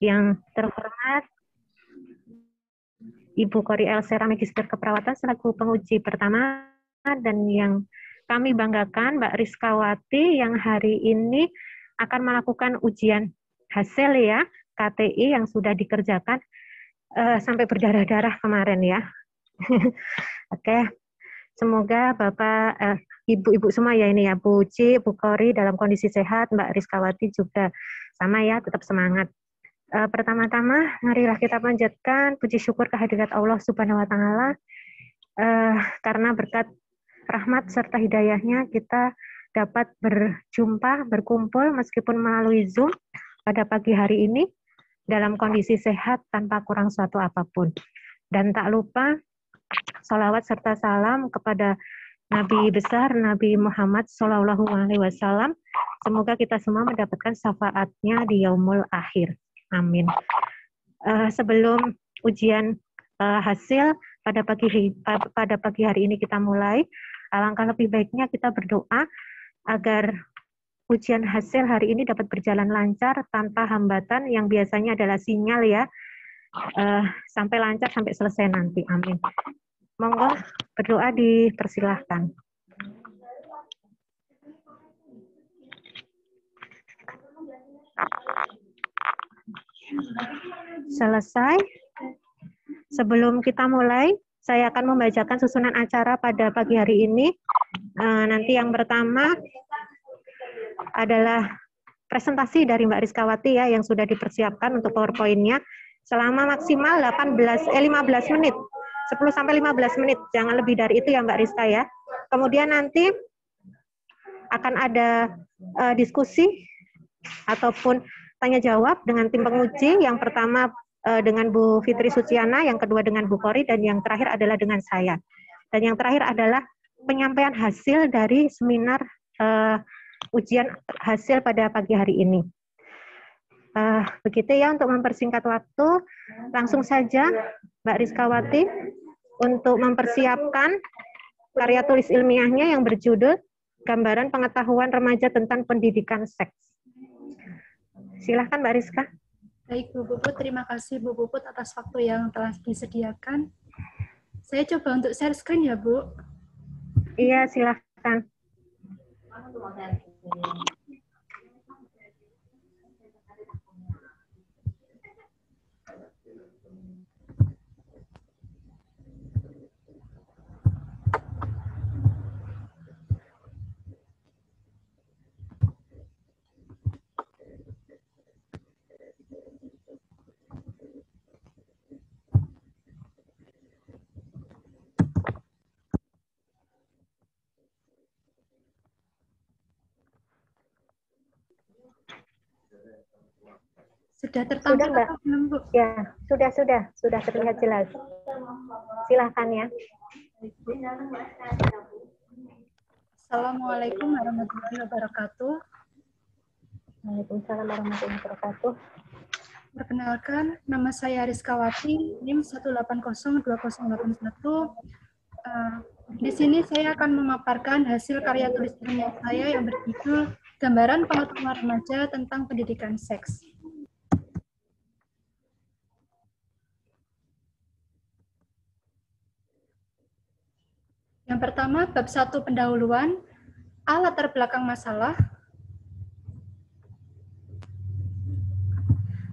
yang terhormat Ibu Kori Elsera Magister Keperawatan selaku penguji pertama, dan yang kami banggakan Mbak Rizkawati yang hari ini akan melakukan ujian hasil ya KTI yang sudah dikerjakan sampai berdarah-darah kemarin ya. Oke, semoga Bapak, Ibu-ibu semua ya ini ya, Bu Ci, Bu Kori dalam kondisi sehat, Mbak Rizkawati juga sama ya, tetap semangat. Pertama-tama, marilah kita panjatkan puji syukur kehadirat Allah Subhanahu wa Ta'ala, karena berkat rahmat serta hidayahnya kita dapat berjumpa, berkumpul meskipun melalui Zoom pada pagi hari ini dalam kondisi sehat tanpa kurang suatu apapun. Dan tak lupa salawat serta salam kepada Nabi besar Nabi Muhammad SAW. Semoga kita semua mendapatkan syafaatnya di yaumul akhir. Amin. Sebelum ujian hasil pada pagi hari ini kita mulai, alangkah lebih baiknya kita berdoa agar ujian hasil hari ini dapat berjalan lancar tanpa hambatan yang biasanya adalah sinyal ya, sampai lancar sampai selesai nanti. Amin. Monggo berdoa dipersilahkan. Selesai. Sebelum kita mulai, saya akan membacakan susunan acara pada pagi hari ini. Nanti yang pertama adalah presentasi dari Mbak Rizkawati ya yang sudah dipersiapkan untuk PowerPoint-nya selama maksimal 15 menit. 10 sampai 15 menit, jangan lebih dari itu ya Mbak Rizka ya. Kemudian nanti akan ada diskusi ataupun tanya jawab dengan tim penguji. Yang pertama dengan Bu Fitri Suciana, yang kedua dengan Bu Kori, dan yang terakhir adalah dengan saya. Dan yang terakhir adalah penyampaian hasil dari seminar ujian hasil pada pagi hari ini. Begitu ya untuk mempersingkat waktu, langsung saja Mbak Rizkawati untuk mempersiapkan karya tulis ilmiahnya yang berjudul Gambaran Pengetahuan Remaja tentang Pendidikan Seks. Silahkan Mbak Rizka. Baik Bu Puput, terima kasih Bu Puput atas waktu yang telah disediakan. Saya coba untuk share screen ya Bu. Iya, silahkan. Sudah tertampil atau belum Bu? Ya, sudah terlihat jelas. Silahkan ya. Assalamualaikum warahmatullahi wabarakatuh. Waalaikumsalam warahmatullahi wabarakatuh. Perkenalkan, nama saya Rizkawati, NIM 1802081. Di sini saya akan memaparkan hasil karya tulis ilmiah saya yang berjudul Gambaran Pengetahuan Remaja tentang Pendidikan Seks. Yang pertama, bab 1 pendahuluan, latar belakang masalah.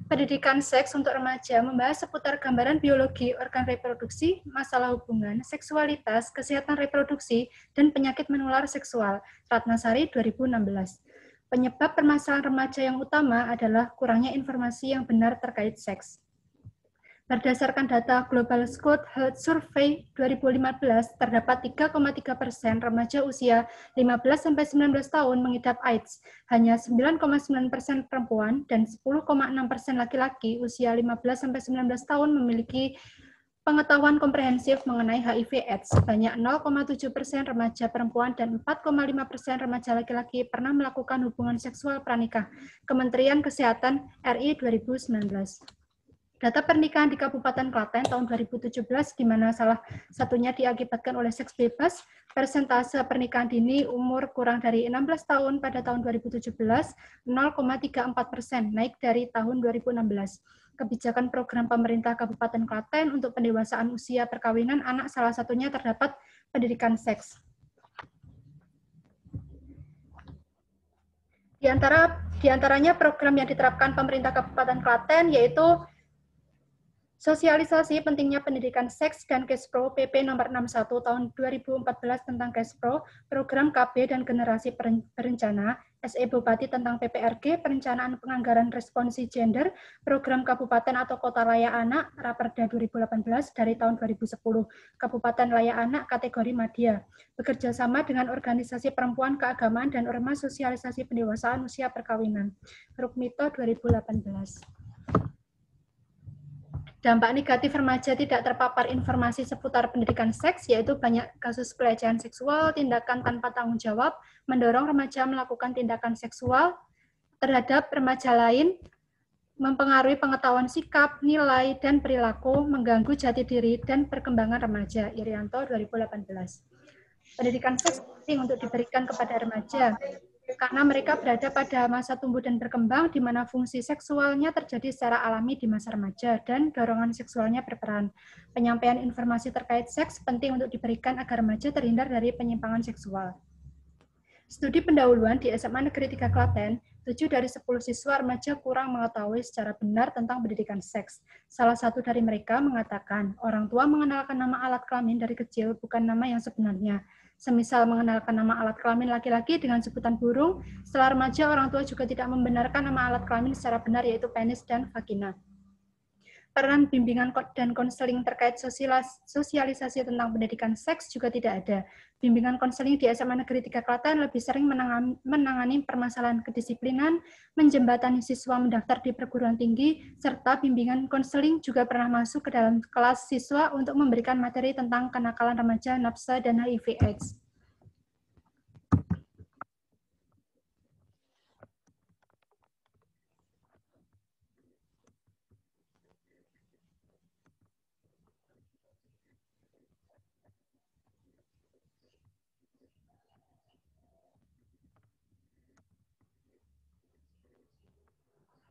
Pendidikan seks untuk remaja membahas seputar gambaran biologi organ reproduksi, masalah hubungan, seksualitas, kesehatan reproduksi, dan penyakit menular seksual. Ratnasari 2016. Penyebab permasalahan remaja yang utama adalah kurangnya informasi yang benar terkait seks. Berdasarkan data Global Scout Health Survey 2015, terdapat 3,3% remaja usia 15-19 tahun mengidap AIDS, hanya 9,9% perempuan dan 10,6% laki-laki usia 15-19 tahun memiliki pengetahuan komprehensif mengenai HIV/AIDS. Sebanyak 0,7% remaja perempuan dan 4,5% remaja laki-laki pernah melakukan hubungan seksual pranikah. Kementerian Kesehatan RI 2019. Data pernikahan di Kabupaten Klaten tahun 2017, di mana salah satunya diakibatkan oleh seks bebas, persentase pernikahan dini umur kurang dari 16 tahun pada tahun 2017, 0,34%, naik dari tahun 2016. Kebijakan program pemerintah Kabupaten Klaten untuk pendewasaan usia perkawinan anak salah satunya terdapat pendidikan seks. Di antaranya program yang diterapkan pemerintah Kabupaten Klaten yaitu sosialisasi pentingnya pendidikan seks dan Kespro PP nomor 61 tahun 2014 tentang Kespro, program KB dan generasi berencana, SE Bupati tentang PPRG, perencanaan penganggaran responsi gender, program kabupaten atau kota layak anak, Raperda 2018 dari tahun 2010, Kabupaten layak anak kategori Madya, bekerja sama dengan organisasi perempuan keagamaan dan ormas sosialisasi pendewasaan usia perkawinan, Rukmito 2018. Dampak negatif remaja tidak terpapar informasi seputar pendidikan seks, yaitu banyak kasus pelecehan seksual, tindakan tanpa tanggung jawab, mendorong remaja melakukan tindakan seksual terhadap remaja lain, mempengaruhi pengetahuan sikap, nilai, dan perilaku, mengganggu jati diri dan perkembangan remaja. Irianto 2018. Pendidikan seks penting untuk diberikan kepada remaja, karena mereka berada pada masa tumbuh dan berkembang di mana fungsi seksualnya terjadi secara alami di masa remaja dan dorongan seksualnya berperan. Penyampaian informasi terkait seks penting untuk diberikan agar remaja terhindar dari penyimpangan seksual. Studi pendahuluan di SMA Negeri 3 Klaten, 7 dari 10 siswa remaja kurang mengetahui secara benar tentang pendidikan seks. Salah satu dari mereka mengatakan, orang tua mengenalkan nama alat kelamin dari kecil bukan nama yang sebenarnya. Semisal mengenalkan nama alat kelamin laki-laki dengan sebutan burung, setelah remaja orang tua juga tidak membenarkan nama alat kelamin secara benar yaitu penis dan vagina. Peran bimbingan dan konseling terkait sosialisasi tentang pendidikan seks juga tidak ada. Bimbingan konseling di SMA Negeri 3 Klaten lebih sering menangani permasalahan kedisiplinan, menjembatani siswa mendaftar di perguruan tinggi, serta bimbingan konseling juga pernah masuk ke dalam kelas siswa untuk memberikan materi tentang kenakalan remaja, nafsa, dan HIV/AIDS.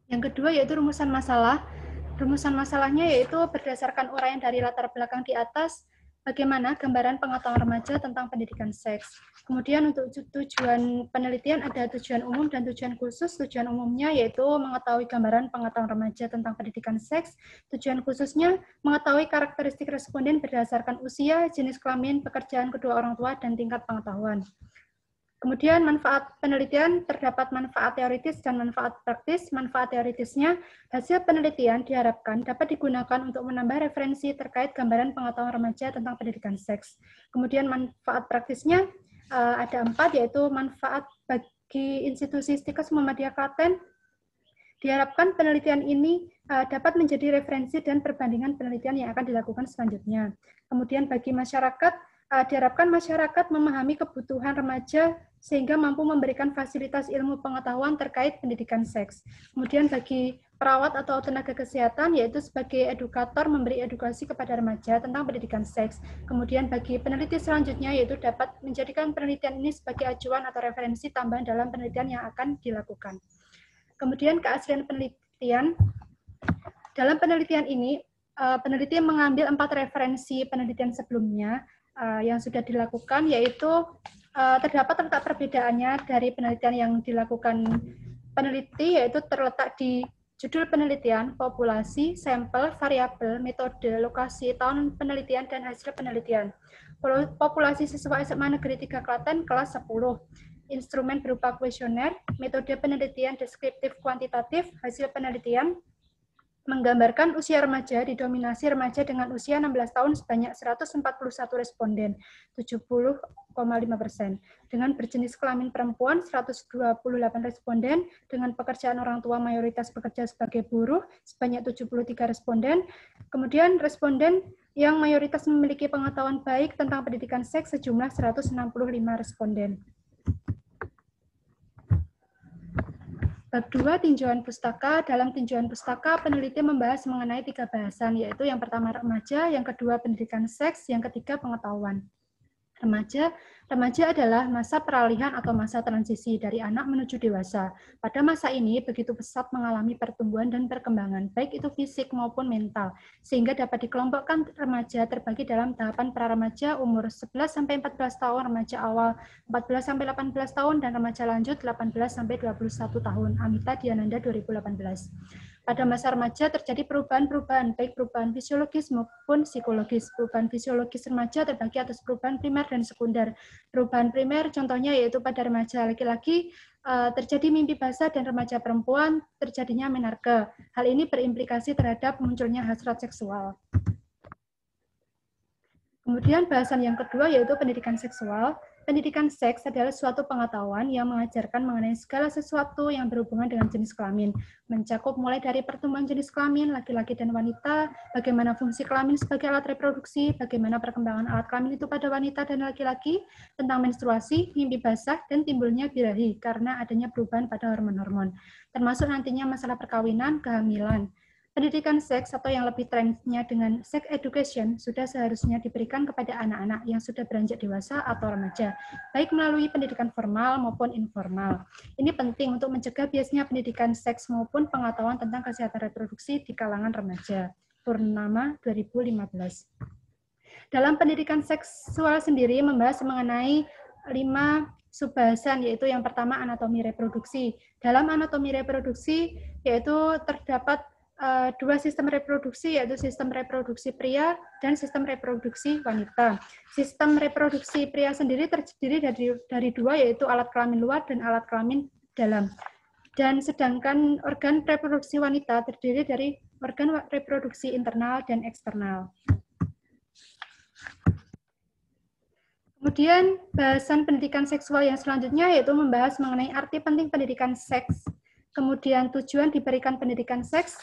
Yang kedua yaitu rumusan masalah. Rumusan masalahnya yaitu berdasarkan uraian dari latar belakang di atas, bagaimana gambaran pengetahuan remaja tentang pendidikan seks. Kemudian untuk tujuan penelitian ada tujuan umum dan tujuan khusus. Tujuan umumnya yaitu mengetahui gambaran pengetahuan remaja tentang pendidikan seks. Tujuan khususnya mengetahui karakteristik responden berdasarkan usia, jenis kelamin, pekerjaan kedua orang tua, dan tingkat pengetahuan. Kemudian manfaat penelitian terdapat manfaat teoritis dan manfaat praktis. Manfaat teoritisnya, hasil penelitian diharapkan dapat digunakan untuk menambah referensi terkait gambaran pengetahuan remaja tentang pendidikan seks. Kemudian manfaat praktisnya ada 4, yaitu manfaat bagi institusi Stikes Muhammadiyah Klaten. Diharapkan penelitian ini dapat menjadi referensi dan perbandingan penelitian yang akan dilakukan selanjutnya. Kemudian bagi masyarakat, diharapkan masyarakat memahami kebutuhan remaja sehingga mampu memberikan fasilitas ilmu pengetahuan terkait pendidikan seks. Kemudian bagi perawat atau tenaga kesehatan, yaitu sebagai edukator memberi edukasi kepada remaja tentang pendidikan seks. Kemudian bagi peneliti selanjutnya, yaitu dapat menjadikan penelitian ini sebagai acuan atau referensi tambahan dalam penelitian yang akan dilakukan. Kemudian keaslian penelitian. Dalam penelitian ini, peneliti mengambil 4 referensi penelitian sebelumnya yang sudah dilakukan, yaitu terdapat letak perbedaannya dari penelitian yang dilakukan peneliti, yaitu terletak di judul penelitian, populasi, sampel, variabel, metode, lokasi, tahun penelitian, dan hasil penelitian. Populasi siswa SMA Negeri 3 Klaten kelas 10. Instrumen berupa kuesioner, metode penelitian deskriptif kuantitatif, hasil penelitian, menggambarkan usia remaja didominasi remaja dengan usia 16 tahun sebanyak 141 responden, 70,5%. Dengan berjenis kelamin perempuan, 128 responden, dengan pekerjaan orang tua mayoritas bekerja sebagai buruh, sebanyak 73 responden. Kemudian responden yang mayoritas memiliki pengetahuan baik tentang pendidikan seks sejumlah 165 responden. Bab 2, tinjauan pustaka. Dalam tinjauan pustaka, peneliti membahas mengenai 3 bahasan, yaitu yang pertama remaja, yang kedua pendidikan seks, yang ketiga pengetahuan. Remaja adalah masa peralihan atau masa transisi dari anak menuju dewasa. Pada masa ini, begitu pesat mengalami pertumbuhan dan perkembangan, baik itu fisik maupun mental, sehingga dapat dikelompokkan remaja terbagi dalam tahapan pra-remaja umur 11-14 tahun, remaja awal 14-18 tahun, dan remaja lanjut 18-21 tahun. Amita Diananda 2018. Pada masa remaja terjadi perubahan-perubahan, baik perubahan fisiologis maupun psikologis. Perubahan fisiologis remaja terbagi atas perubahan primer dan sekunder. Perubahan primer contohnya yaitu pada remaja laki-laki terjadi mimpi basah dan remaja perempuan terjadinya menarke. Hal ini berimplikasi terhadap munculnya hasrat seksual. Kemudian bahasan yang kedua yaitu pendidikan seksual. Pendidikan seks adalah suatu pengetahuan yang mengajarkan mengenai segala sesuatu yang berhubungan dengan jenis kelamin, mencakup mulai dari pertumbuhan jenis kelamin, laki-laki dan wanita, bagaimana fungsi kelamin sebagai alat reproduksi, bagaimana perkembangan alat kelamin itu pada wanita dan laki-laki, tentang menstruasi, mimpi basah, dan timbulnya birahi karena adanya perubahan pada hormon-hormon, termasuk nantinya masalah perkawinan, kehamilan. Pendidikan seks atau yang lebih trennya dengan sex education sudah seharusnya diberikan kepada anak-anak yang sudah beranjak dewasa atau remaja, baik melalui pendidikan formal maupun informal. Ini penting untuk mencegah biasnya pendidikan seks maupun pengetahuan tentang kesehatan reproduksi di kalangan remaja. Purnama 2015. Dalam pendidikan seksual sendiri membahas mengenai 5 subbahasan, yaitu yang pertama anatomi reproduksi. Dalam anatomi reproduksi yaitu terdapat 2 sistem reproduksi, yaitu sistem reproduksi pria dan sistem reproduksi wanita. Sistem reproduksi pria sendiri terdiri dari 2, yaitu alat kelamin luar dan alat kelamin dalam. Dan sedangkan organ reproduksi wanita terdiri dari organ reproduksi internal dan eksternal. Kemudian bahasan pendidikan seksual yang selanjutnya yaitu membahas mengenai arti penting pendidikan seks. Kemudian tujuan diberikan pendidikan seks.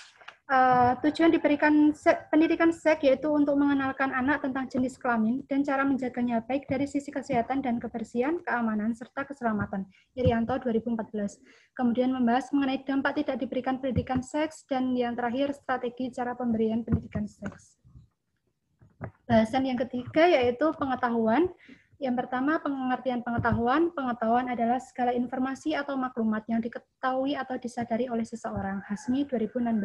Tujuan diberikan pendidikan seks yaitu untuk mengenalkan anak tentang jenis kelamin dan cara menjaganya baik dari sisi kesehatan dan kebersihan, keamanan, serta keselamatan. Irianto 2014. Kemudian membahas mengenai dampak tidak diberikan pendidikan seks dan yang terakhir strategi cara pemberian pendidikan seks. Bahasan yang ketiga yaitu pengetahuan. Yang pertama, pengertian pengetahuan. Pengetahuan adalah segala informasi atau maklumat yang diketahui atau disadari oleh seseorang. Hasmi 2016.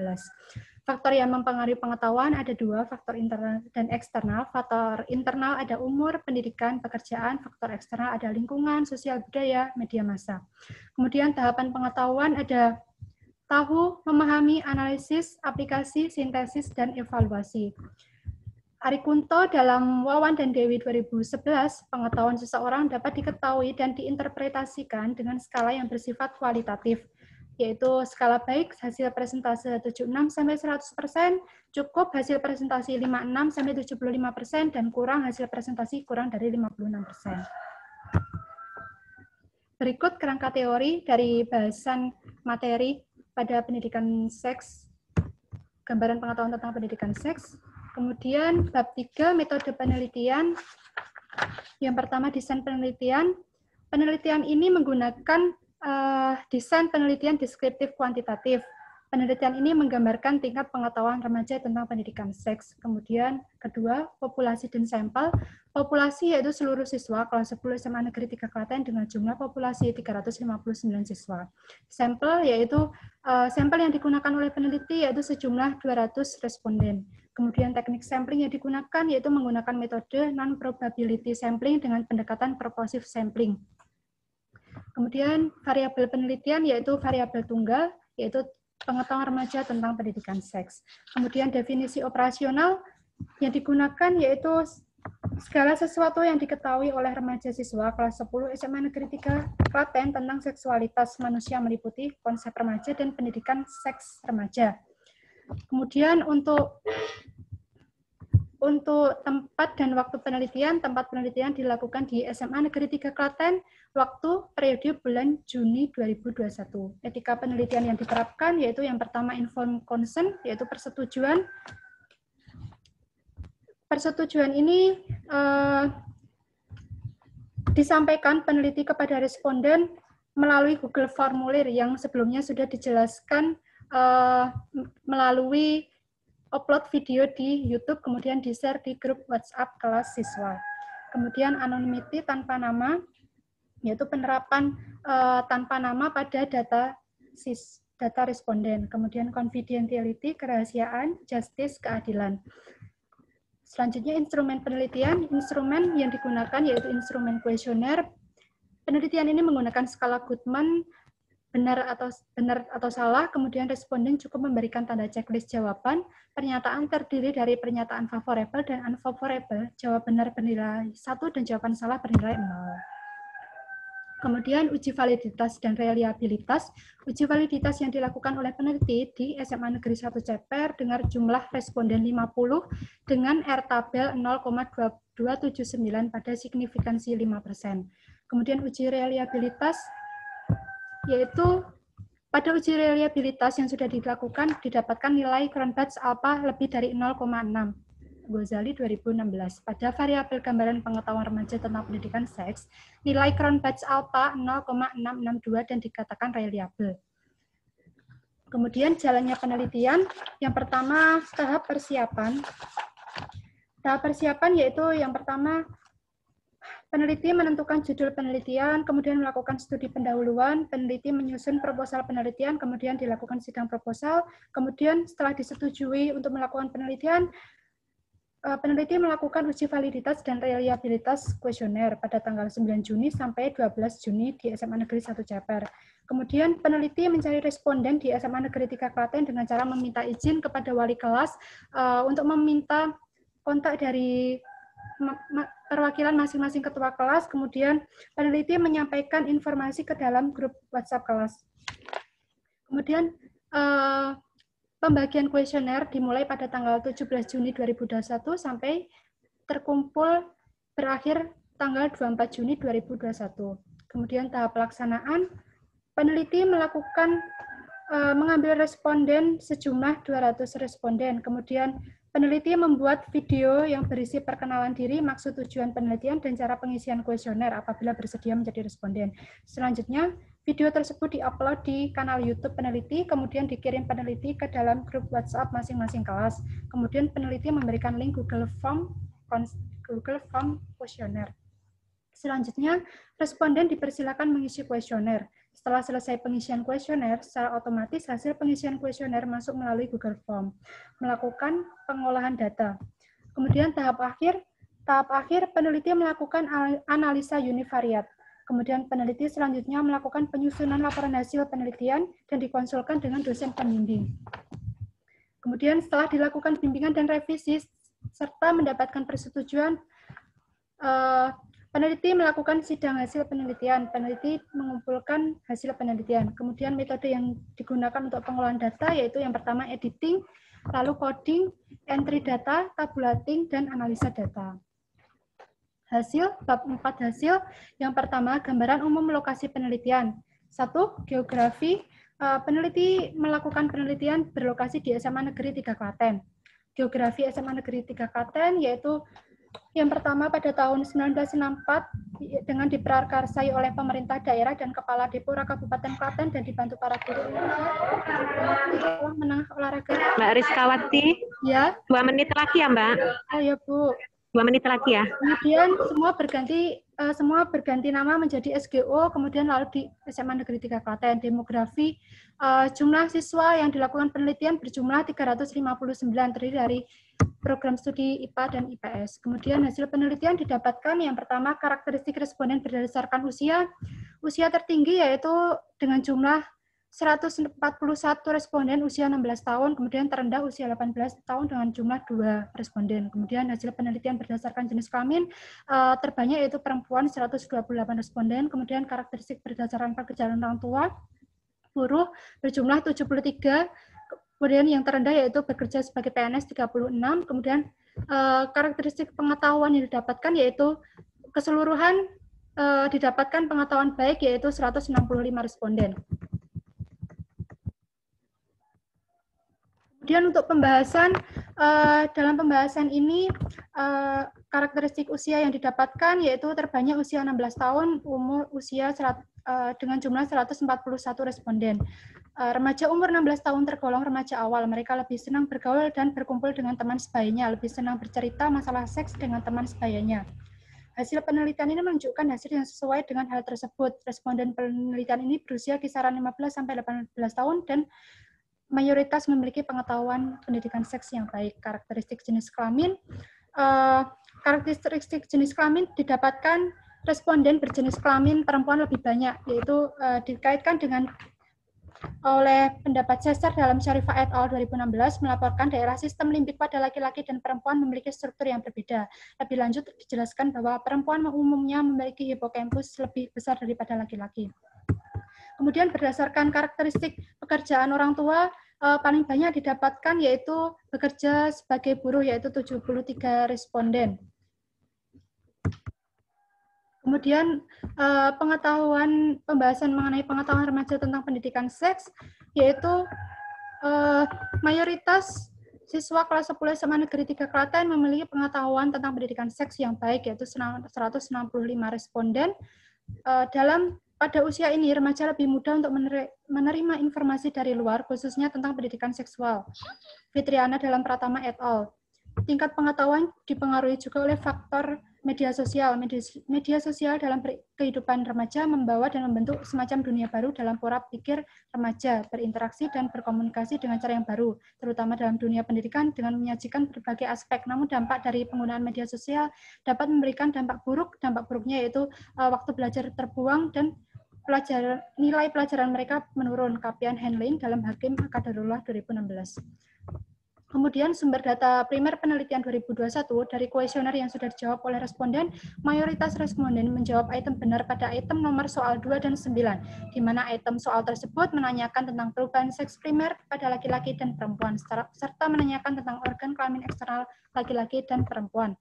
Faktor yang mempengaruhi pengetahuan ada 2, faktor internal dan eksternal. Faktor internal ada umur, pendidikan, pekerjaan. Faktor eksternal ada lingkungan, sosial budaya, media massa. Kemudian tahapan pengetahuan ada tahu, memahami, analisis, aplikasi, sintesis, dan evaluasi. Ari Kunto dalam Wawan dan Dewi 2011, pengetahuan seseorang dapat diketahui dan diinterpretasikan dengan skala yang bersifat kualitatif, yaitu skala baik hasil presentase 76-100%, cukup hasil presentasi 56-75%, dan kurang hasil presentasi kurang dari 56%. Berikut kerangka teori dari bahasan materi pada pendidikan seks, gambaran pengetahuan tentang pendidikan seks. Kemudian bab 3 metode penelitian. Yang pertama desain penelitian. Penelitian ini menggunakan desain penelitian deskriptif kuantitatif. Penelitian ini menggambarkan tingkat pengetahuan remaja tentang pendidikan seks. Kemudian kedua, populasi dan sampel. Populasi yaitu seluruh siswa kelas 10 SMA Negeri 3 Klaten dengan jumlah populasi 359 siswa. Sampel yaitu sampel yang digunakan oleh peneliti yaitu sejumlah 200 responden. Kemudian teknik sampling yang digunakan yaitu menggunakan metode non-probability sampling dengan pendekatan purposive sampling. Kemudian variabel penelitian yaitu variabel tunggal, yaitu pengetahuan remaja tentang pendidikan seks. Kemudian definisi operasional yang digunakan yaitu segala sesuatu yang diketahui oleh remaja siswa kelas 10 SMA Negeri 3 Klaten tentang seksualitas manusia meliputi konsep remaja dan pendidikan seks remaja. Kemudian untuk tempat dan waktu penelitian, tempat penelitian dilakukan di SMA Negeri 3 Klaten, waktu periode bulan Juni 2021. Etika penelitian yang diterapkan yaitu yang pertama informed consent, yaitu persetujuan. Persetujuan ini disampaikan peneliti kepada responden melalui Google Formulir yang sebelumnya sudah dijelaskan melalui upload video di YouTube, kemudian di-share di grup WhatsApp kelas siswa. Kemudian anonymity tanpa nama, yaitu penerapan tanpa nama pada data responden. Kemudian confidentiality, kerahasiaan, justice, keadilan. Selanjutnya instrumen penelitian. Instrumen yang digunakan yaitu instrumen kuesioner. Penelitian ini menggunakan skala Goodman, benar atau salah, kemudian responden cukup memberikan tanda checklist jawaban. Pernyataan terdiri dari pernyataan favorable dan unfavorable. Jawab benar bernilai 1 dan jawaban salah bernilai 0. Kemudian uji validitas dan reliabilitas. Uji validitas yang dilakukan oleh peneliti di SMA Negeri 1 Ceper dengan jumlah responden 50 dengan R-tabel 0,279 pada signifikansi 5%. Kemudian uji reliabilitas, yaitu pada uji reliabilitas yang sudah dilakukan didapatkan nilai Cronbach's alpha lebih dari 0,6. Ghazali 2016. Pada variabel gambaran pengetahuan remaja tentang pendidikan seks, nilai Cronbach's alpha 0,662 dan dikatakan reliable. Kemudian jalannya penelitian, yang pertama tahap persiapan. Tahap persiapan yaitu yang pertama, peneliti menentukan judul penelitian, kemudian melakukan studi pendahuluan, peneliti menyusun proposal penelitian, kemudian dilakukan sidang proposal, kemudian setelah disetujui untuk melakukan penelitian, peneliti melakukan uji validitas dan reliabilitas kuesioner pada tanggal 9 Juni sampai 12 Juni di SMA Negeri 1 Ceper. Kemudian peneliti mencari responden di SMA Negeri 3 Klaten dengan cara meminta izin kepada wali kelas untuk meminta kontak dari perwakilan masing-masing ketua kelas, kemudian peneliti menyampaikan informasi ke dalam grup WhatsApp kelas. Kemudian pembagian kuesioner dimulai pada tanggal 17 Juni 2021 sampai terkumpul berakhir tanggal 24 Juni 2021. Kemudian tahap pelaksanaan, peneliti melakukan mengambil responden sejumlah 200 responden. Kemudian peneliti membuat video yang berisi perkenalan diri, maksud tujuan penelitian, dan cara pengisian kuesioner apabila bersedia menjadi responden. Selanjutnya, video tersebut diupload di kanal YouTube peneliti, kemudian dikirim peneliti ke dalam grup WhatsApp masing-masing kelas. Kemudian peneliti memberikan link Google Form kuesioner. Selanjutnya, responden dipersilakan mengisi kuesioner. Setelah selesai pengisian kuesioner, secara otomatis hasil pengisian kuesioner masuk melalui Google Form, melakukan pengolahan data. Kemudian tahap akhir peneliti melakukan analisa univariat. Kemudian peneliti selanjutnya melakukan penyusunan laporan hasil penelitian dan dikonsulkan dengan dosen pembimbing. Kemudian setelah dilakukan bimbingan dan revisi serta mendapatkan persetujuan, peneliti melakukan sidang hasil penelitian. Peneliti mengumpulkan hasil penelitian. Kemudian metode yang digunakan untuk pengolahan data yaitu yang pertama editing, lalu coding, entry data, tabulating, dan analisa data. Hasil, bab 4 hasil. Yang pertama, gambaran umum lokasi penelitian. 1. Geografi. Peneliti melakukan penelitian berlokasi di SMA Negeri 3 Klaten. Geografi SMA Negeri 3 Klaten yaitu yang pertama pada tahun 1964 dengan diprakarsai oleh pemerintah daerah dan Kepala Depura Kabupaten Klaten dan dibantu para guru menengah olahraga. Mbak Rizkawati, ya. 2 menit lagi ya Mbak. Ayo Bu. 2 menit lagi ya. Kemudian semua berganti nama menjadi SGO, kemudian lalu di SMA Negeri 3 Klaten. Demografi, jumlah siswa yang dilakukan penelitian berjumlah 359, terdiri dari program studi IPA dan IPS. Kemudian hasil penelitian didapatkan yang pertama karakteristik responden berdasarkan usia. Usia tertinggi yaitu dengan jumlah 141 responden usia 16 tahun, kemudian terendah usia 18 tahun dengan jumlah 2 responden. Kemudian hasil penelitian berdasarkan jenis kelamin, terbanyak yaitu perempuan 128 responden, kemudian karakteristik berdasarkan pekerjaan orang tua, buruh berjumlah 73, kemudian yang terendah yaitu bekerja sebagai PNS 36, kemudian karakteristik pengetahuan yang didapatkan yaitu keseluruhan didapatkan pengetahuan baik yaitu 165 responden. Kemudian untuk pembahasan, dalam pembahasan ini karakteristik usia yang didapatkan yaitu terbanyak usia 16 tahun, umur usia dengan jumlah 141 responden. Remaja umur 16 tahun tergolong remaja awal. Mereka lebih senang bergaul dan berkumpul dengan teman sebayanya, lebih senang bercerita masalah seks dengan teman sebayanya. Hasil penelitian ini menunjukkan hasil yang sesuai dengan hal tersebut. Responden penelitian ini berusia kisaran 15-18 tahun dan mayoritas memiliki pengetahuan pendidikan seks yang baik. Karakteristik jenis kelamin didapatkan responden berjenis kelamin perempuan lebih banyak, yaitu dikaitkan dengan oleh pendapat Chester dalam Sharifah et al. 2016 melaporkan daerah sistem limbik pada laki-laki dan perempuan memiliki struktur yang berbeda. Lebih lanjut dijelaskan bahwa perempuan umumnya memiliki hipokampus lebih besar daripada laki-laki. Kemudian berdasarkan karakteristik pekerjaan orang tua, paling banyak didapatkan yaitu bekerja sebagai buruh, yaitu 73 responden. Kemudian pembahasan mengenai pengetahuan remaja tentang pendidikan seks, yaitu mayoritas siswa kelas 10 SMA Negeri 3 Klaten memiliki pengetahuan tentang pendidikan seks yang baik, yaitu 165 responden. Pada usia ini, remaja lebih mudah untuk menerima informasi dari luar, khususnya tentang pendidikan seksual. Fitriana dalam Pratama et al. Tingkat pengetahuan dipengaruhi juga oleh faktor media sosial. Media sosial dalam kehidupan remaja membawa dan membentuk semacam dunia baru dalam pola pikir remaja, berinteraksi dan berkomunikasi dengan cara yang baru, terutama dalam dunia pendidikan dengan menyajikan berbagai aspek. Namun dampak dari penggunaan media sosial dapat memberikan dampak buruk. Dampak buruknya yaitu waktu belajar terbuang dan nilai pelajaran mereka menurun. Kapian Henlin dalam Hakim Akadarullah 2016. Kemudian sumber data primer penelitian 2021 dari kuesioner yang sudah dijawab oleh responden, mayoritas responden menjawab item benar pada item nomor soal 2 dan 9, di mana item soal tersebut menanyakan tentang perubahan seks primer pada laki-laki dan perempuan, serta menanyakan tentang organ kelamin eksternal laki-laki dan perempuan.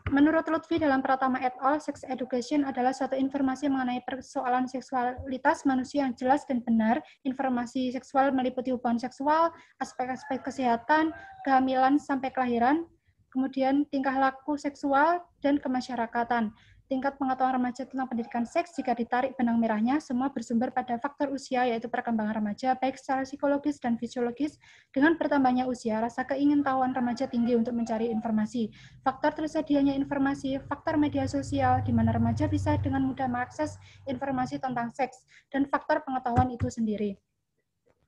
Menurut Lutfi dalam Pratama et al., sex education adalah suatu informasi mengenai persoalan seksualitas manusia yang jelas dan benar. Informasi seksual meliputi hubungan seksual, aspek-aspek kesehatan, kehamilan sampai kelahiran, kemudian tingkah laku seksual, dan kemasyarakatan. Tingkat pengetahuan remaja tentang pendidikan seks jika ditarik benang merahnya, semua bersumber pada faktor usia, yaitu perkembangan remaja, baik secara psikologis dan fisiologis. Dengan bertambahnya usia, rasa keingintahuan remaja tinggi untuk mencari informasi. Faktor tersedianya informasi, faktor media sosial, di mana remaja bisa dengan mudah mengakses informasi tentang seks, dan faktor pengetahuan itu sendiri.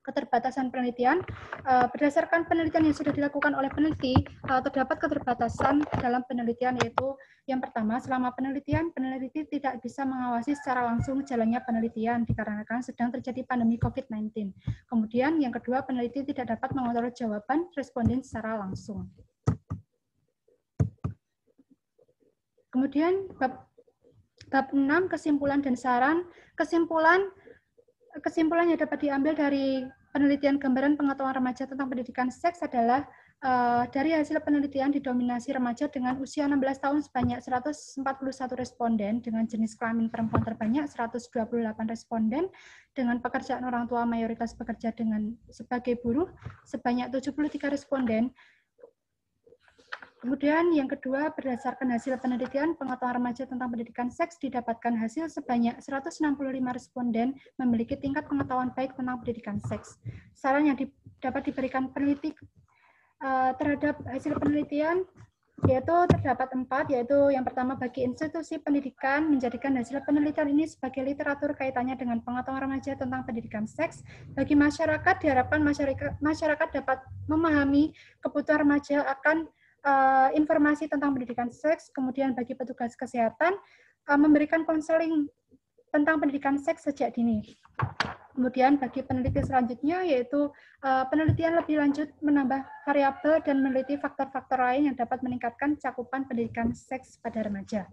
Keterbatasan penelitian, berdasarkan penelitian yang sudah dilakukan oleh peneliti, terdapat keterbatasan dalam penelitian, yaitu yang pertama, selama penelitian, peneliti tidak bisa mengawasi secara langsung jalannya penelitian dikarenakan sedang terjadi pandemi COVID-19. Kemudian yang kedua, peneliti tidak dapat mengontrol jawaban responden secara langsung. Kemudian bab 6, kesimpulan dan saran. Kesimpulan yang dapat diambil dari penelitian gambaran pengetahuan remaja tentang pendidikan seks adalah dari hasil penelitian didominasi remaja dengan usia 16 tahun sebanyak 141 responden, dengan jenis kelamin perempuan terbanyak 128 responden, dengan pekerjaan orang tua mayoritas bekerja sebagai buruh sebanyak 73 responden. Kemudian yang kedua, berdasarkan hasil penelitian pengetahuan remaja tentang pendidikan seks didapatkan hasil sebanyak 165 responden memiliki tingkat pengetahuan baik tentang pendidikan seks. Saran yang dapat diberikan peneliti terhadap hasil penelitian yaitu terdapat 4, yaitu yang pertama, bagi institusi pendidikan menjadikan hasil penelitian ini sebagai literatur kaitannya dengan pengetahuan remaja tentang pendidikan seks. Bagi masyarakat, diharapkan masyarakat dapat memahami kebutuhan remaja akan informasi tentang pendidikan seks. Kemudian bagi petugas kesehatan, memberikan konseling tentang pendidikan seks sejak dini. Kemudian bagi peneliti selanjutnya, yaitu penelitian lebih lanjut menambah variabel dan meneliti faktor-faktor lain yang dapat meningkatkan cakupan pendidikan seks pada remaja.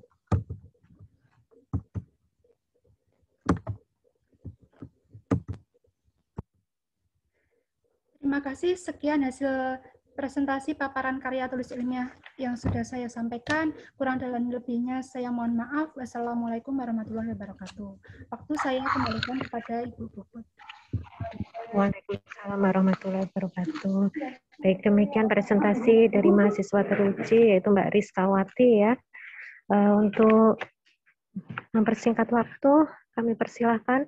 Terima kasih, sekian hasil presentasi paparan karya tulis ilmiah yang sudah saya sampaikan. Kurang dan lebihnya saya mohon maaf. Wassalamualaikum warahmatullahi wabarakatuh. Waktu saya kembalikan kepada Ibu Puput. Waalaikumsalam warahmatullahi wabarakatuh. Baik, demikian presentasi dari mahasiswa teruji, yaitu Mbak Rizkawati ya. Untuk mempersingkat waktu, kami persilahkan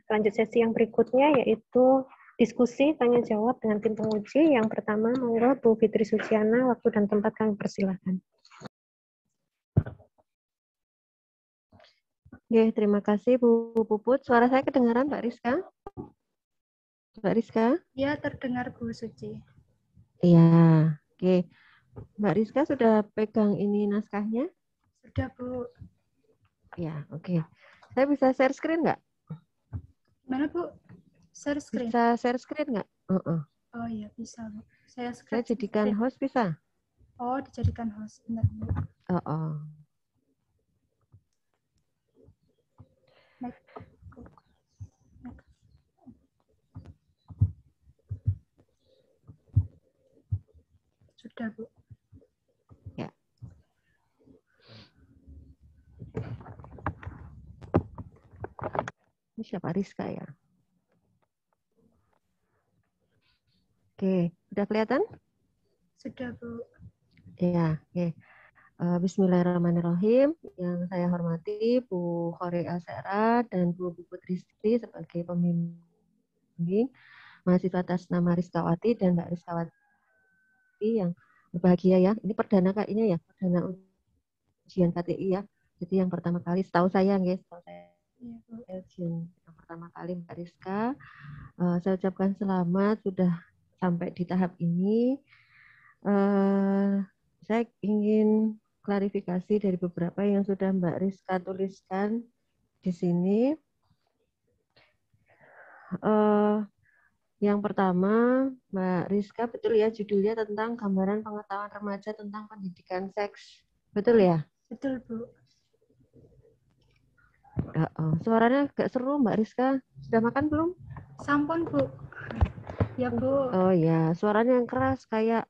lanjut sesi yang berikutnya, yaitu diskusi tanya jawab dengan tim penguji. Yang pertama, monggo Bu Fitri Suciana, waktu dan tempat kami persilahkan. Oke, terima kasih Bu Puput. Suara saya kedengaran Mbak Rizka? Mbak Rizka? Ya, terdengar Bu Suci. Iya, oke. Mbak Rizka sudah pegang ini naskahnya? Sudah Bu. Ya, oke. Saya bisa share screen nggak? Mana Bu? Share screen? Bisa share screen nggak? Oh iya, bisa Bu. Saya jadikan screen. host bisa? Oh, dijadikan host. Bentar Bu. Sudah Bu. Ya. Ini siapa? Rizka ya? Oke, sudah kelihatan? Sudah Bu. Ya, oke. Bismillahirrahmanirrahim. Yang saya hormati Bu Khori Asera dan Bu Puput Rizki sebagai pembimbing mahasiswa atas nama Rizkawati dan Mbak Rizkawati yang berbahagia ya. Ini perdana kayaknya ya, perdana ujian KTI ya. Jadi yang pertama kali setahu saya guys, ujian yang pertama kali Mbak Rizka. Saya ucapkan selamat sudah sampai di tahap ini. Saya ingin klarifikasi dari beberapa yang sudah Mbak Rizka tuliskan di sini. Yang pertama, Mbak Rizka, betul ya judulnya tentang gambaran pengetahuan remaja tentang pendidikan seks. Betul ya? Betul Bu. Suaranya agak seru Mbak Rizka. Sudah makan belum? Sampun Bu. Ya Bu. Oh ya, suaranya yang keras kayak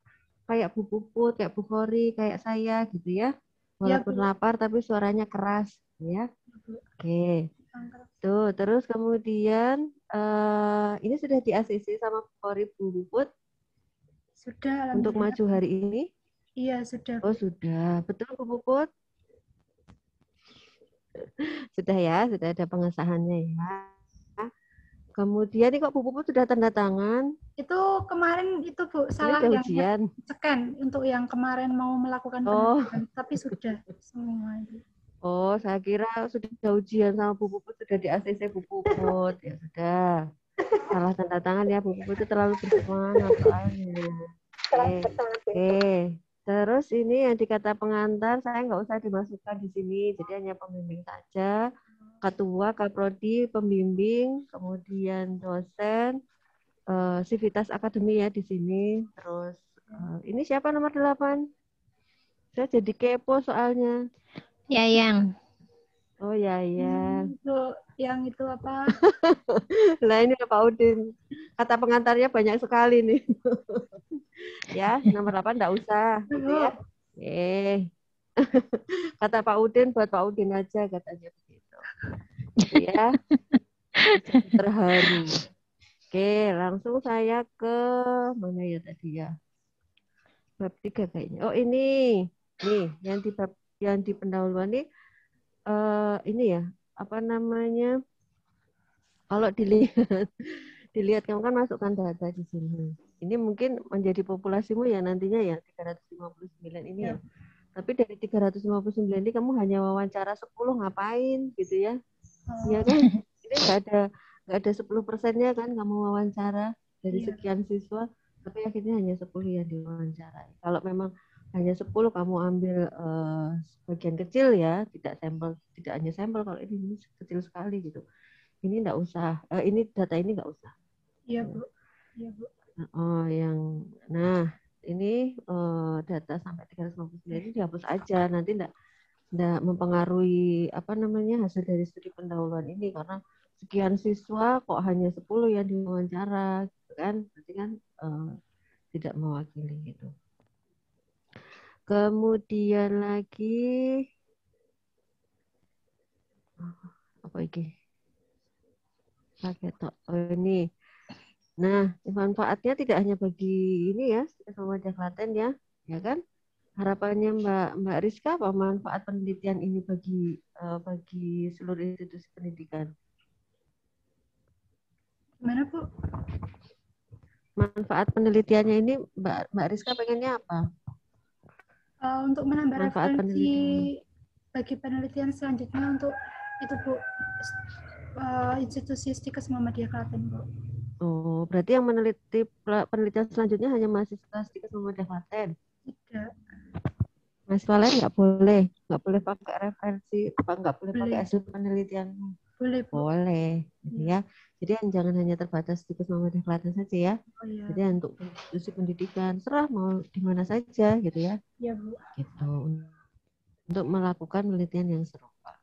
Bu Puput, kayak Bu Khori, kayak saya gitu ya. Walaupun lapar tapi suaranya keras ya. Oke. Tuh, terus kemudian ini sudah di ACC sama Bu Khori, Bu Puput? Sudah. Untuk maju hari ini? Iya, sudah. Oh, sudah. Betul Bu Puput? Sudah ya, sudah ada pengesahannya ya. Kemudian ini kok Bu Puput sudah tanda tangan? Itu kemarin itu Bu, salah yang ujian. Scan untuk yang kemarin mau melakukan penelitian, tapi sudah semua itu. Oh, saya kira sudah ujian sama Bu Puput, sudah di ACC Bu Puput. Ya sudah. Salah tanda tangan ya, Bu Puput itu terlalu bersemangat soalnya. Oke. Terus ini yang dikata pengantar, saya nggak usah dimasukkan di sini, jadi hanya pembimbing saja. Ketua, Kaprodi, pembimbing, kemudian dosen, Sivitas Akademi ya di sini. Terus ini siapa nomor 8? Saya jadi kepo soalnya. Yayang. Oh ya. Itu yang itu apa? Lah ini Pak Udin. Kata pengantarnya banyak sekali nih. Ya, nomor 8 enggak usah gitu ya. Kata Pak Udin buat Pak Udin aja katanya begitu. Gitu ya. Terharu. Oke, langsung saya ke mana ya tadi ya? Bab 3 kayaknya. Oh, ini. Nih, yang di pendahuluan nih ini ya, apa namanya? Kalau dilihat kamu kan masukkan data di sini. Ini mungkin menjadi populasimu ya nantinya ya 359 ini ya. Tapi dari 359 ini kamu hanya wawancara 10 ngapain gitu ya. Iya kan? Ini nggak ada 10%-nya kan kamu wawancara dari sekian siswa, tapi akhirnya hanya 10 yang diwawancarai. Kalau memang hanya 10 kamu ambil sebagian kecil ya, tidak hanya sampel, kalau ini kecil sekali gitu. Ini enggak usah, ini data ini enggak usah. Iya Bu. Iya Bu. Ini data sampai 359 ini dihapus aja, nanti enggak mempengaruhi apa namanya hasil dari studi pendahuluan ini karena sekian siswa kok hanya 10 yang diwawancara gitu kan, berarti kan tidak mewakili gitu. Kemudian lagi apa ini? Ini. Nah, manfaatnya tidak hanya bagi ini ya, sama Klaten ya kan? harapannya Mbak Rizka apa manfaat penelitian ini bagi seluruh institusi pendidikan? Gimana, Bu? Manfaat penelitiannya ini Mbak Rizka pengennya apa? Untuk menambah Manfaat referensi penelitian. bagi penelitian selanjutnya untuk itu, Bu, institusi STIKES Muhammadiyah Klaten, Bu. Oh, berarti yang meneliti penelitian selanjutnya hanya mahasiswa STIKES Muhammadiyah Klaten. Tidak. Mahasiswa lain nggak boleh pakai referensi, nggak boleh pakai Boleh. hasil penelitian. Boleh, Bu. Boleh, gitu ya. Jadi jangan hanya terbatas STIKES Muhammadiyah Klaten saja ya. Oh, iya. Jadi untuk institusi pendidikan, serah mau di mana saja, gitu ya. Iya, Bu. Gitu. Untuk melakukan penelitian yang serupa.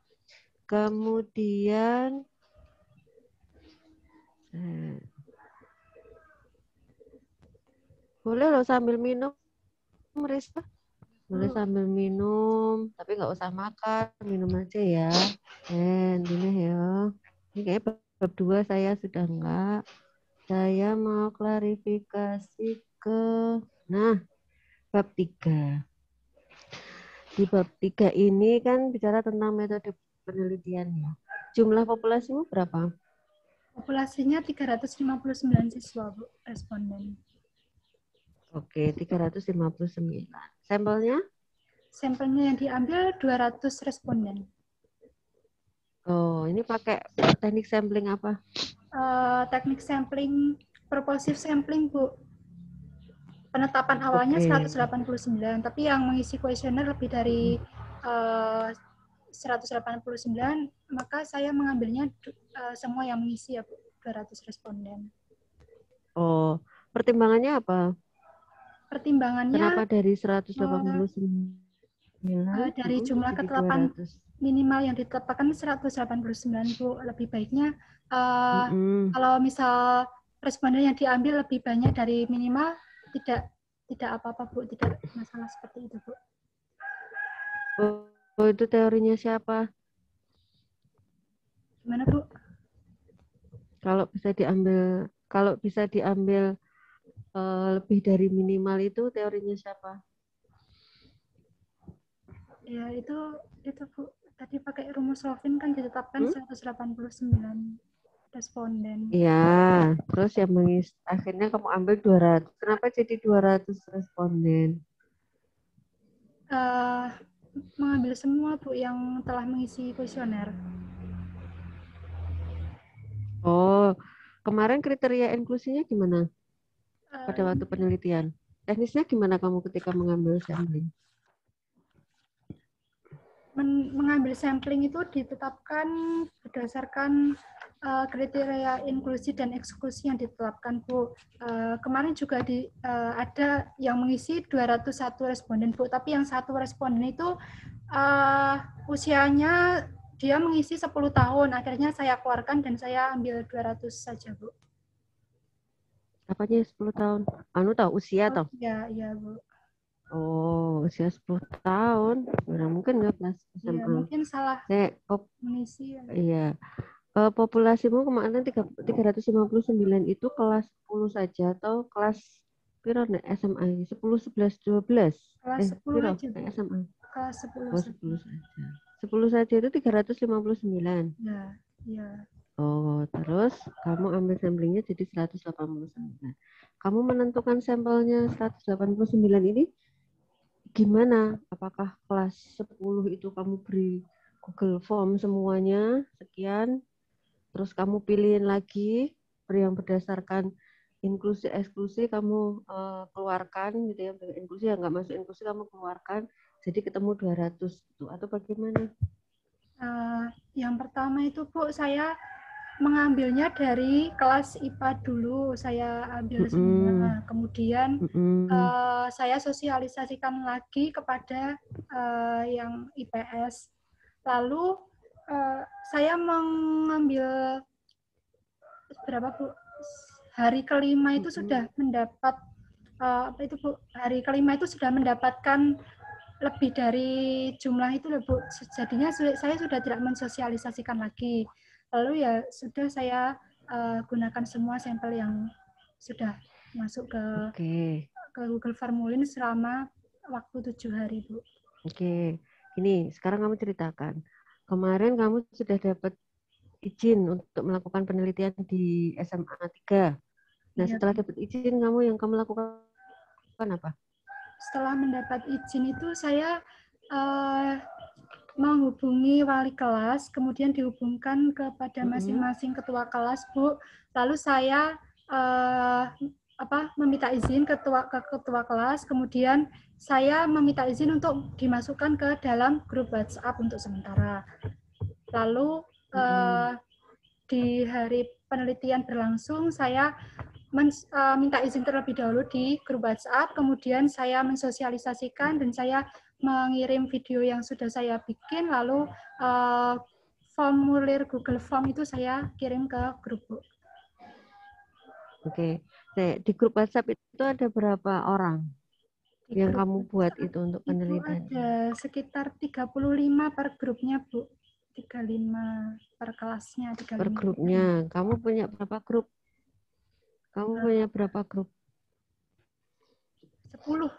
Kemudian boleh loh sambil minum, Rizka. Boleh sambil minum, tapi nggak usah makan, minum aja ya. Intinya ya. Ini kayaknya bab 2 saya sudah enggak. Saya mau klarifikasi ke, bab 3. Di bab 3 ini kan bicara tentang metode penelitiannya. Jumlah populasimu berapa? Populasinya 359 siswa, Bu, responden. Oke, 359. Sampelnya? Sampelnya yang diambil 200 responden. Oh, ini pakai teknik sampling apa? Teknik sampling, propulsive sampling, Bu. Penetapan awalnya 189, tapi yang mengisi kuesioner lebih dari 189, maka saya mengambilnya semua yang mengisi ya, Bu, 200 responden. Oh, pertimbangannya apa? Pertimbangannya kenapa dari 189 dari jumlah ketetapan minimal yang ditetapkan 189, Bu. Lebih baiknya kalau misal responden yang diambil lebih banyak dari minimal, tidak apa-apa, Bu, tidak masalah seperti itu, Bu. Oh, itu teorinya siapa? Gimana, Bu? Kalau bisa diambil lebih dari minimal itu teorinya siapa? Ya, itu Bu. Tadi pakai rumus Solvin kan ditetapkan 189 responden. Iya, terus yang akhirnya kamu ambil 200. Kenapa jadi 200 responden? Mengambil semua, Bu, yang telah mengisi kuesioner. Oh, kemarin kriteria inklusinya gimana? Pada waktu penelitian. Teknisnya gimana kamu ketika mengambil sampling? Mengambil sampling itu ditetapkan berdasarkan kriteria inklusi dan eksklusi yang ditetapkan, Bu. Kemarin juga ada yang mengisi 201 responden, Bu, tapi yang satu responden itu usianya dia mengisi 10 tahun. Akhirnya saya keluarkan dan saya ambil 200 saja, Bu. Apanya 10 tahun? Tahu usia toh? Iya, Bu. Oh, usia 10 tahun. Mana mungkin nggak kelas SMA. Ya, mungkin salah mengisi. Iya. Populasimu kemarin 359 itu kelas 10 saja atau kelas piro nek SMA 10, 11, 12? Kelas 10 aja, Bu. SMA. Kelas 10 saja. 10 saja itu 359. Ya. Oh, terus kamu ambil samplingnya jadi 189. Kamu menentukan sampelnya 189 ini gimana? Apakah kelas 10 itu kamu beri Google Form semuanya, sekian, terus kamu pilihin lagi yang berdasarkan inklusi eksklusi kamu keluarkan gitu ya, inklusi yang nggak masuk inklusi kamu keluarkan, jadi ketemu 200 itu atau bagaimana? Yang pertama itu, Bu, saya mengambilnya dari kelas IPA dulu, saya ambil semua. Kemudian saya sosialisasikan lagi kepada yang IPS. Lalu saya mengambil berapa, Bu? Hari kelima itu sudah mendapat hari kelima itu sudah mendapatkan lebih dari jumlah itu, Bu. Jadinya saya sudah tidak mensosialisasikan lagi. Lalu ya sudah saya gunakan semua sampel yang sudah masuk ke Google Formulir selama waktu 7 hari, Bu. Oke, ini sekarang kamu ceritakan. Kemarin kamu sudah dapat izin untuk melakukan penelitian di SMA 3. Nah, Iya, setelah Bu. dapat izin, yang kamu lakukan apa? Setelah mendapat izin itu saya menghubungi wali kelas, kemudian dihubungkan kepada masing-masing ketua kelas, Bu. Lalu saya meminta izin ke ketua kelas, kemudian saya meminta izin untuk dimasukkan ke dalam grup WhatsApp untuk sementara. Lalu di hari penelitian berlangsung, saya minta izin terlebih dahulu di grup WhatsApp, kemudian saya mensosialisasikan dan saya mengirim video yang sudah saya bikin, lalu formulir Google Form itu saya kirim ke grup. Oke, di grup WhatsApp itu ada berapa orang yang kamu buat itu untuk penelitian? Itu ada sekitar 35 per grupnya, Bu. 35 per kelasnya. 35. Per grupnya. Kamu punya berapa grup? Punya berapa grup? 10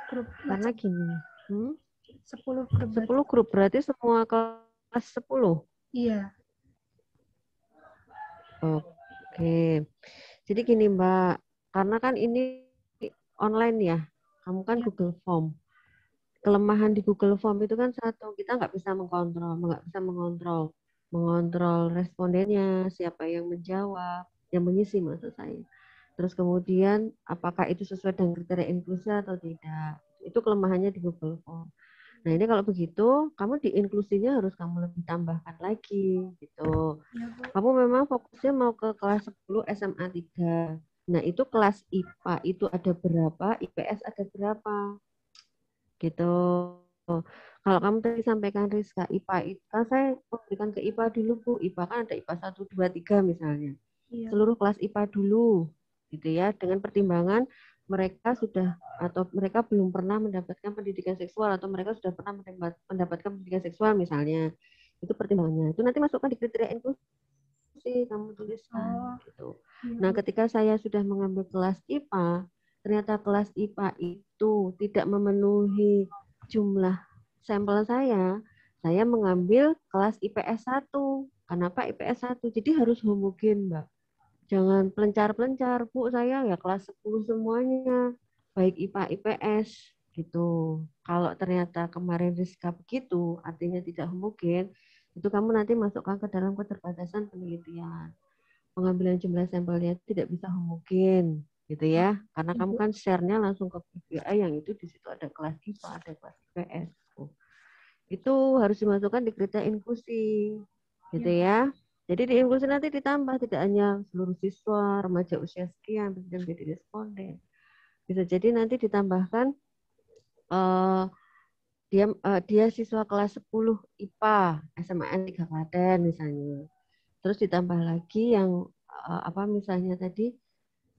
grup. Karena gini. 10 grup. 10 grup berarti semua kelas 10? Iya. Oke. Jadi gini Mbak, karena kan ini online ya, kamu kan Google Form. Kelemahan di Google Form itu kan satu, kita nggak bisa mengontrol respondennya, siapa yang menjawab, yang mengisi maksud saya. Terus kemudian apakah itu sesuai dengan kriteria inklusi atau tidak. Itu kelemahannya di Google Form. Nah ini kalau begitu, kamu di inklusinya harus kamu lebih tambahkan lagi gitu. Kamu memang fokusnya mau ke kelas 10 SMA 3. Nah itu kelas IPA itu ada berapa, IPS ada berapa gitu. Kalau kamu tadi sampaikan Rizka, IPA itu, kan saya memberikan ke IPA dulu Bu. IPA kan ada IPA 1, 2, 3 misalnya. Iya. Seluruh kelas IPA dulu gitu ya, dengan pertimbangan mereka sudah atau mereka belum pernah mendapatkan pendidikan seksual atau mereka sudah pernah mendapatkan pendidikan seksual misalnya. Itu pertimbangannya. Itu nanti masukkan di kriteria inklusi, kamu tuliskan gitu. Nah, ketika saya sudah mengambil kelas IPA, ternyata kelas IPA itu tidak memenuhi jumlah sampel saya mengambil kelas IPS 1. Kenapa IPS 1? Jadi harus homogen, Mbak. Jangan pelencar-pelencar, Bu, saya ya kelas 10 semuanya, baik IPA, IPS, gitu. Kalau ternyata kemarin Rizka begitu, artinya tidak homogen, itu kamu nanti masukkan ke dalam keterbatasan penelitian. Pengambilan jumlah sampelnya tidak bisa homogen, gitu ya. Karena kamu kan share-nya langsung ke PBA yang itu di situ ada kelas IPA, ada kelas IPS. Itu harus dimasukkan di kriteria inklusi, gitu ya. Jadi di inklusi nanti ditambah tidak hanya seluruh siswa remaja usia sekian bisa menjadi responden. Bisa jadi nanti ditambahkan dia siswa kelas 10 IPA SMA 3 Klaten misalnya. Terus ditambah lagi yang misalnya tadi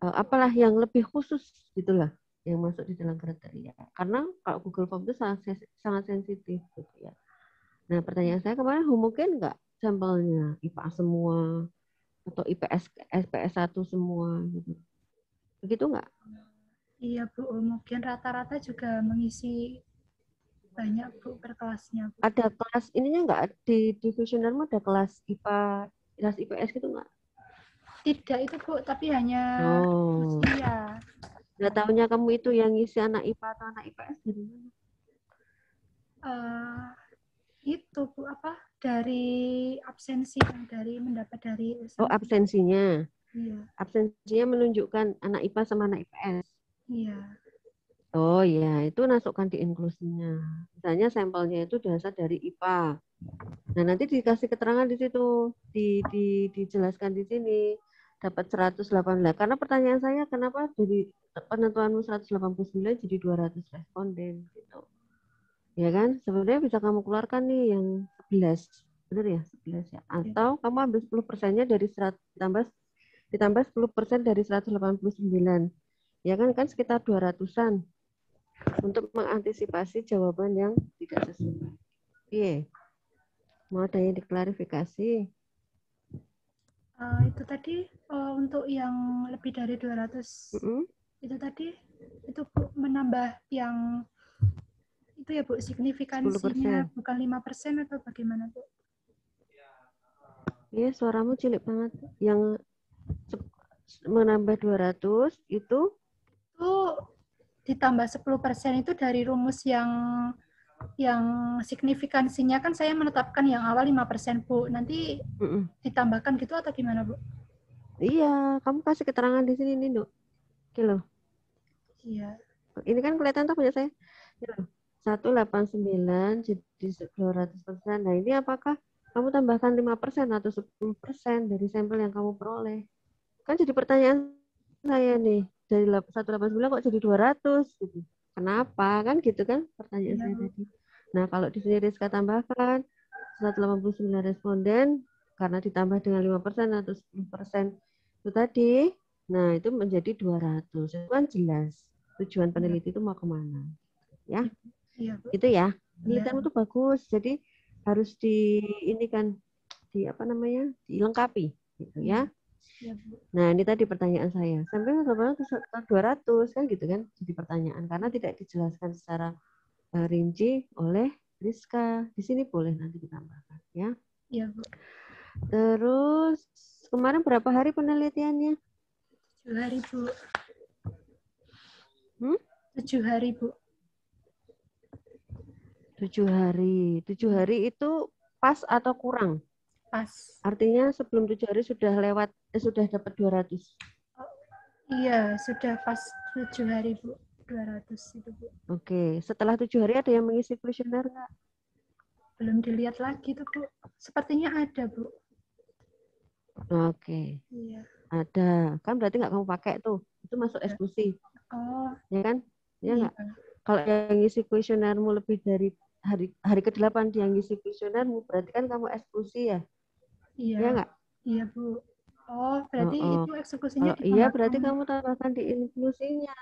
apalah yang lebih khusus gitulah yang masuk di dalam kriteria. Karena kalau Google Form itu sangat sensitif gitu ya. Nah, pertanyaan saya kemarin homogen nggak sampelnya IPA semua atau IPS 1 semua gitu. Begitu nggak? Iya, Bu. Mungkin rata-rata juga mengisi banyak, Bu, per kelasnya, Bu. Ada kelas ininya nggak di divisionermu ada kelas IPA, kelas IPS gitu nggak? Tidak itu, Bu, tapi hanya usia. Nggak tahunya kamu itu yang ngisi anak IPA atau anak IPS dari mana? Itu Bu dari absensi yang mendapat dari Oh, absensinya. Iya. Absensinya menunjukkan anak IPA sama anak IPS. Iya. Oh iya, itu masukkan di inklusinya. Misalnya sampelnya itu dasar dari IPA. Nah, nanti dikasih keterangan di situ, dijelaskan di sini dapat 118. Karena pertanyaan saya kenapa dari penentuanmu 189 jadi 200 responden gitu. Ya kan? Sebenarnya bisa kamu keluarkan nih yang 11. Benar ya? 11 ya. Atau kamu ambil 10%-nya dari 100 ditambah 10% dari 189. Ya kan sekitar 200-an untuk mengantisipasi jawaban yang tidak sesuai. Iya. Mau ada yang diklarifikasi? Itu tadi untuk yang lebih dari 200 itu tadi itu Bu, menambah yang itu ya Bu, signifikansinya 10%. bukan 5% atau bagaimana Bu? Iya, suaramu cilik banget. Yang menambah 200 itu Ditambah 10% itu dari rumus yang signifikansinya kan saya menetapkan yang awal 5% Bu. Nanti ditambahkan gitu atau gimana Bu? Iya, kamu kasih keterangan di sini nih, Dok. Oke. Iya. Ini kan kelihatan tuh punya saya. 189 jadi 200%. Nah, ini apakah kamu tambahkan 5% atau 10% dari sampel yang kamu peroleh? Kan jadi pertanyaan saya nih, dari 189 kok jadi 200 gitu. Kenapa? Kan gitu kan pertanyaan saya tadi. Nah, kalau di sini Rizka tambahkan 189 responden karena ditambah dengan 5% atau 10% itu tadi, nah itu menjadi 200. Itu kan jelas tujuan peneliti itu mau kemana. Ya, gitu ya. Penelitianmu itu bagus, jadi harus dilengkapi gitu ya. Nah, ini tadi pertanyaan saya. Sampai 200 kan gitu kan jadi pertanyaan karena tidak dijelaskan secara rinci oleh Rizka. Di sini boleh nanti ditambahkan ya. Iya, Bu. Terus kemarin berapa hari penelitiannya? 7 hari, Bu. 7 hari, Bu. 7 hari. 7 hari itu pas atau kurang? Pas. Artinya sebelum 7 hari sudah lewat, sudah dapat 200. Iya, sudah pas 7 hari, Bu. 200 itu, Bu. Oke, setelah 7 hari ada yang mengisi kuesioner nggak? Belum dilihat lagi tuh, Bu. Sepertinya ada, Bu. Oke. Iya. Ada. Kan berarti nggak kamu pakai tuh. Itu masuk eksekusi. Oh. Ya kan? Ya nggak? Iya. Kalau yang ngisi kuesionermu lebih dari hari ke-8 dia ngisi kuesionermu, berarti kan kamu eksekusi ya? Iya. Ya nggak? Iya, Bu. Oh, berarti itu eksekusinya ditambahkan. Iya, berarti kamu tambahkan di inklusinya.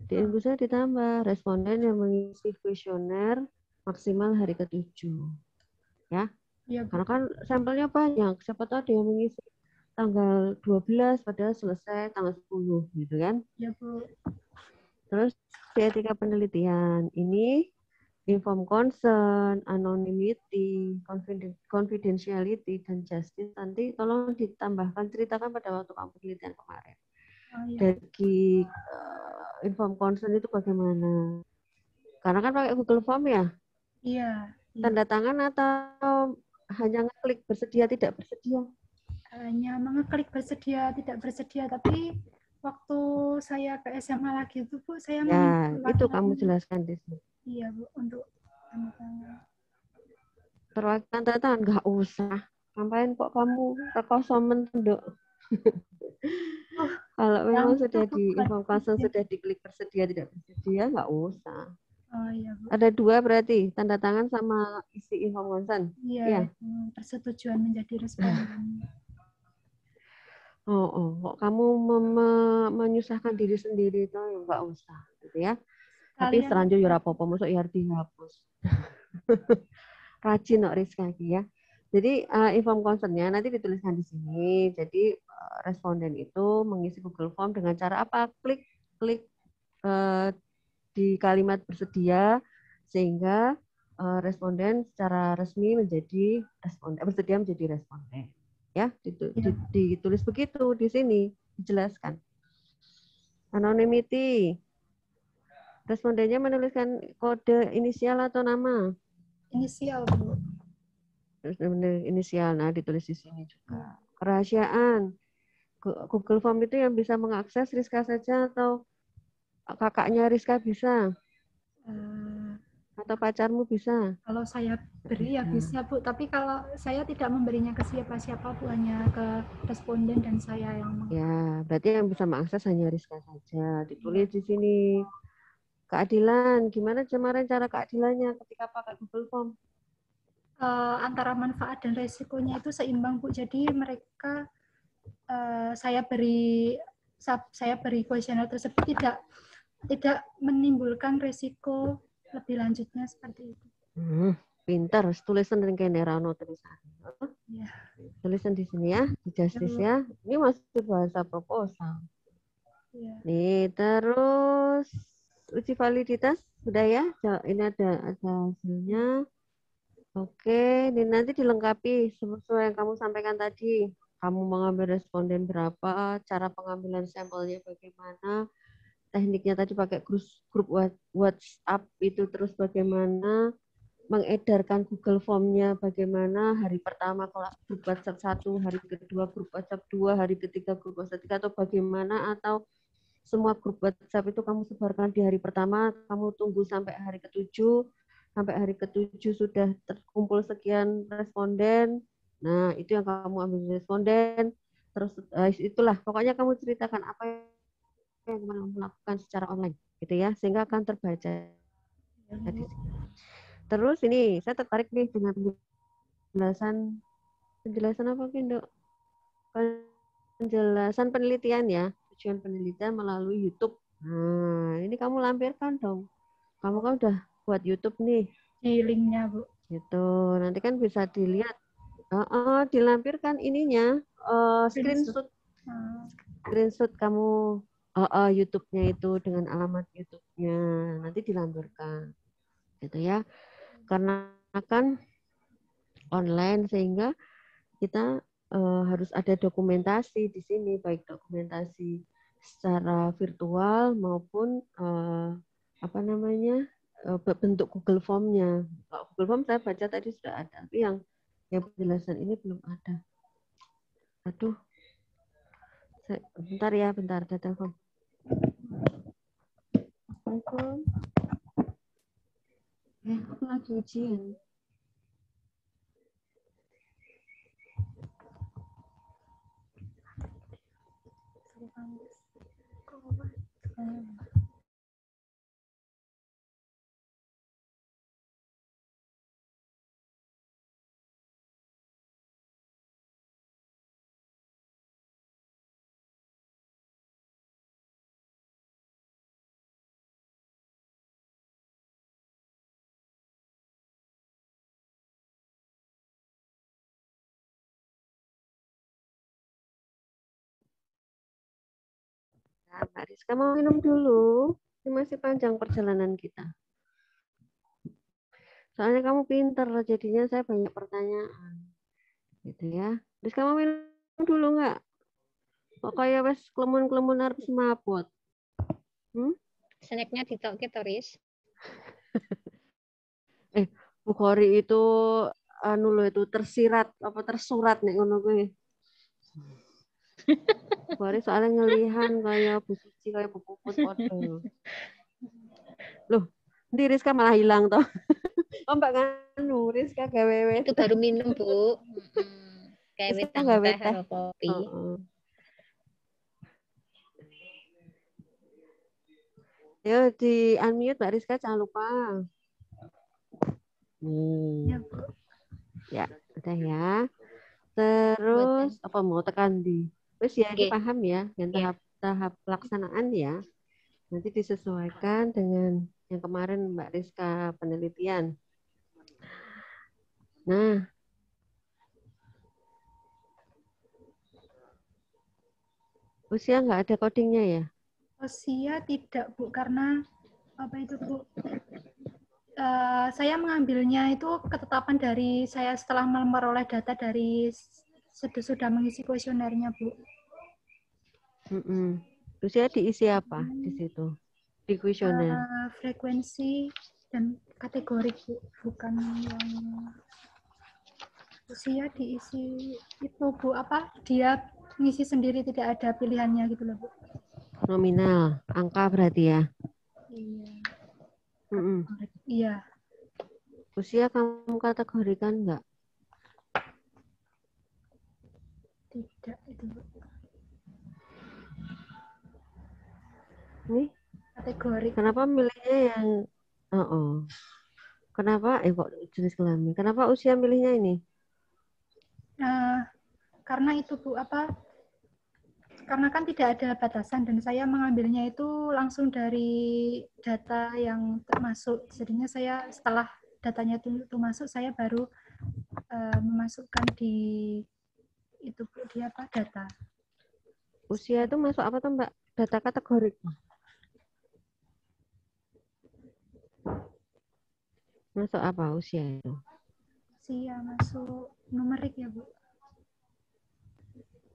Di inklusinya ditambah responden yang mengisi kuesioner maksimal hari ke-7. Ya. Iya, Bu. Karena kan sampelnya banyak. Siapa tahu ada yang mengisi tanggal 12 padahal selesai tanggal 10 gitu kan. Iya, Bu. Terus di etika penelitian ini inform consent, anonymity, confidentiality, dan justice nanti tolong ditambahkan, ceritakan pada waktu kamu penelitian kemarin. Dari inform consent itu bagaimana? Karena kan pakai Google Form ya? Iya. Tanda tangan atau hanya ngeklik bersedia tidak bersedia? Hanya mengeklik bersedia tidak bersedia, tapi waktu saya ke SMA lagi itu Bu, saya itu kamu jelaskan di sini. Iya, Bu, untuk tanda tangan. Perwakilan tanda tangan nggak usah. Ngapain kok kamu rekosomen Dok? Kalau memang sudah di inform consent sudah diklik bersedia tidak bersedia nggak usah. Oh iya, Bu. Ada 2 berarti tanda tangan sama isi inform consent. Iya. Persetujuan menjadi responden. Kok kamu menyusahkan diri sendiri itu nggak usah gitu ya. Tapi selanjutnya ya apa-apa masuk ya dihapus. Rajin kok Rizka ya. Jadi inform consent-nya nanti dituliskan di sini. Jadi responden itu mengisi Google Form dengan cara apa? Klik di kalimat bersedia sehingga responden secara resmi menjadi responden, bersedia menjadi responden. Ya, ditulis begitu di sini, dijelaskan. Anonymity. Respondennya menuliskan kode inisial atau nama? Inisial, Bu. Inisial, nah ditulis di sini juga. Kerahasiaan. Google Form itu yang bisa mengakses Rizka saja atau kakaknya Rizka bisa? Atau pacarmu bisa? Kalau saya beri ya bisa, Bu. Tapi kalau saya tidak memberinya ke siapa-siapa, Bu, hanya ke responden dan saya yang ya, berarti yang bisa mengakses hanya Rizka saja. Ditulis di sini. Keadilan, gimana kemarin cara keadilannya ketika pakai Google Form? Antara manfaat dan resikonya itu seimbang, Bu. Jadi mereka saya beri kuesioner tersebut tidak menimbulkan resiko lebih lanjutnya seperti itu. Pintar, tulisan dan kene rano tulisan. Ya. Tulisan di sini ya, di justice ya. Ini masih bahasa proposal. Ya. Nih, terus uji validitas sudah ya? Ini ada hasilnya. Oke, ini nanti dilengkapi sesuai yang kamu sampaikan tadi. Kamu mengambil responden berapa, cara pengambilan sampelnya bagaimana, tekniknya tadi pakai grup WhatsApp itu terus bagaimana, mengedarkan Google Form-nya bagaimana, hari pertama kalau grup WhatsApp 1, hari kedua grup WhatsApp 2, hari ketiga grup WhatsApp 3, atau bagaimana, atau semua grup WhatsApp itu kamu sebarkan di hari pertama, kamu tunggu sampai hari ketujuh, sampai hari ketujuh sudah terkumpul sekian responden. Nah, itu yang kamu ambil responden. Terus itulah, pokoknya kamu ceritakan apa yang kamu lakukan secara online, gitu ya, sehingga akan terbaca. Terus ini, saya tertarik nih dengan penjelasan apa, Dok? Penjelasan penelitian ya, tujuan penelitian melalui YouTube. Nah, ini kamu lampirkan dong. Kamu kan udah buat YouTube nih. Di linknya, Bu. Gitu. Nanti kan bisa dilihat. Dilampirkan ininya, screenshot. Screenshot kamu YouTube-nya itu dengan alamat YouTube-nya. Nanti dilampirkan. Gitu ya. Karena kan online sehingga kita harus ada dokumentasi di sini, baik dokumentasi secara virtual maupun bentuk Google Form-nya. Google Form saya baca tadi sudah ada, tapi yang penjelasan ini belum ada. Aduh, bentar ya, bentar, ada telepon. Assalamualaikum. Aku lagi ujian. Nah, Mbak Rizka mau minum dulu. Ini masih panjang perjalanan kita. Soalnya kamu pinter, jadinya saya banyak pertanyaan. Gitu ya. Rizka mau minum dulu nggak? Pokoknya wes klemun-klemun harus semaput. Snacknya ditok kita, Riz. Bukhari itu itu tersirat apa tersurat nih ngono kuwi. Bukhari soalnya ngelihan kayak Bu Suci kayak Bu Puput podo. Loh, ndi Rizka malah hilang toh. Oh Mbak Nganu, Rizka gawe Itu baru minum, Bu. Kayak gawe teh atau kopi. Yo di unmute Mbak Rizka jangan lupa. Ya, udah ya. Terus apa mau tekan di? Terus ya ini paham ya, yang tahap pelaksanaan ya. Nanti disesuaikan dengan yang kemarin Mbak Rizka penelitian. Nah, usia nggak ada codingnya ya? Usia tidak, Bu, karena apa itu, Bu? Saya mengambilnya itu ketetapan dari saya setelah memperoleh data dari sudah mengisi kuesionernya, Bu. Usia diisi apa di situ? Di kuesioner? Frekuensi dan kategori, Bu. Bukan yang usia diisi itu, Bu. Apa? Dia mengisi sendiri, tidak ada pilihannya gitu loh, Bu. Nominal, angka berarti ya? Iya. Iya. Usia kamu kategorikan enggak? Tidak, itu. Nih, kategori. Kenapa milihnya yang Kenapa kok jenis kelamin? Kenapa usia milihnya ini? Karena itu, Bu, karena kan tidak ada batasan dan saya mengambilnya itu langsung dari data yang termasuk. Jadinya saya setelah datanya itu masuk, saya baru memasukkan di itu, Bu, di data. Usia itu masuk apa tuh Mbak? Data kategori. Masuk apa usia itu? Usia masuk numerik ya, Bu.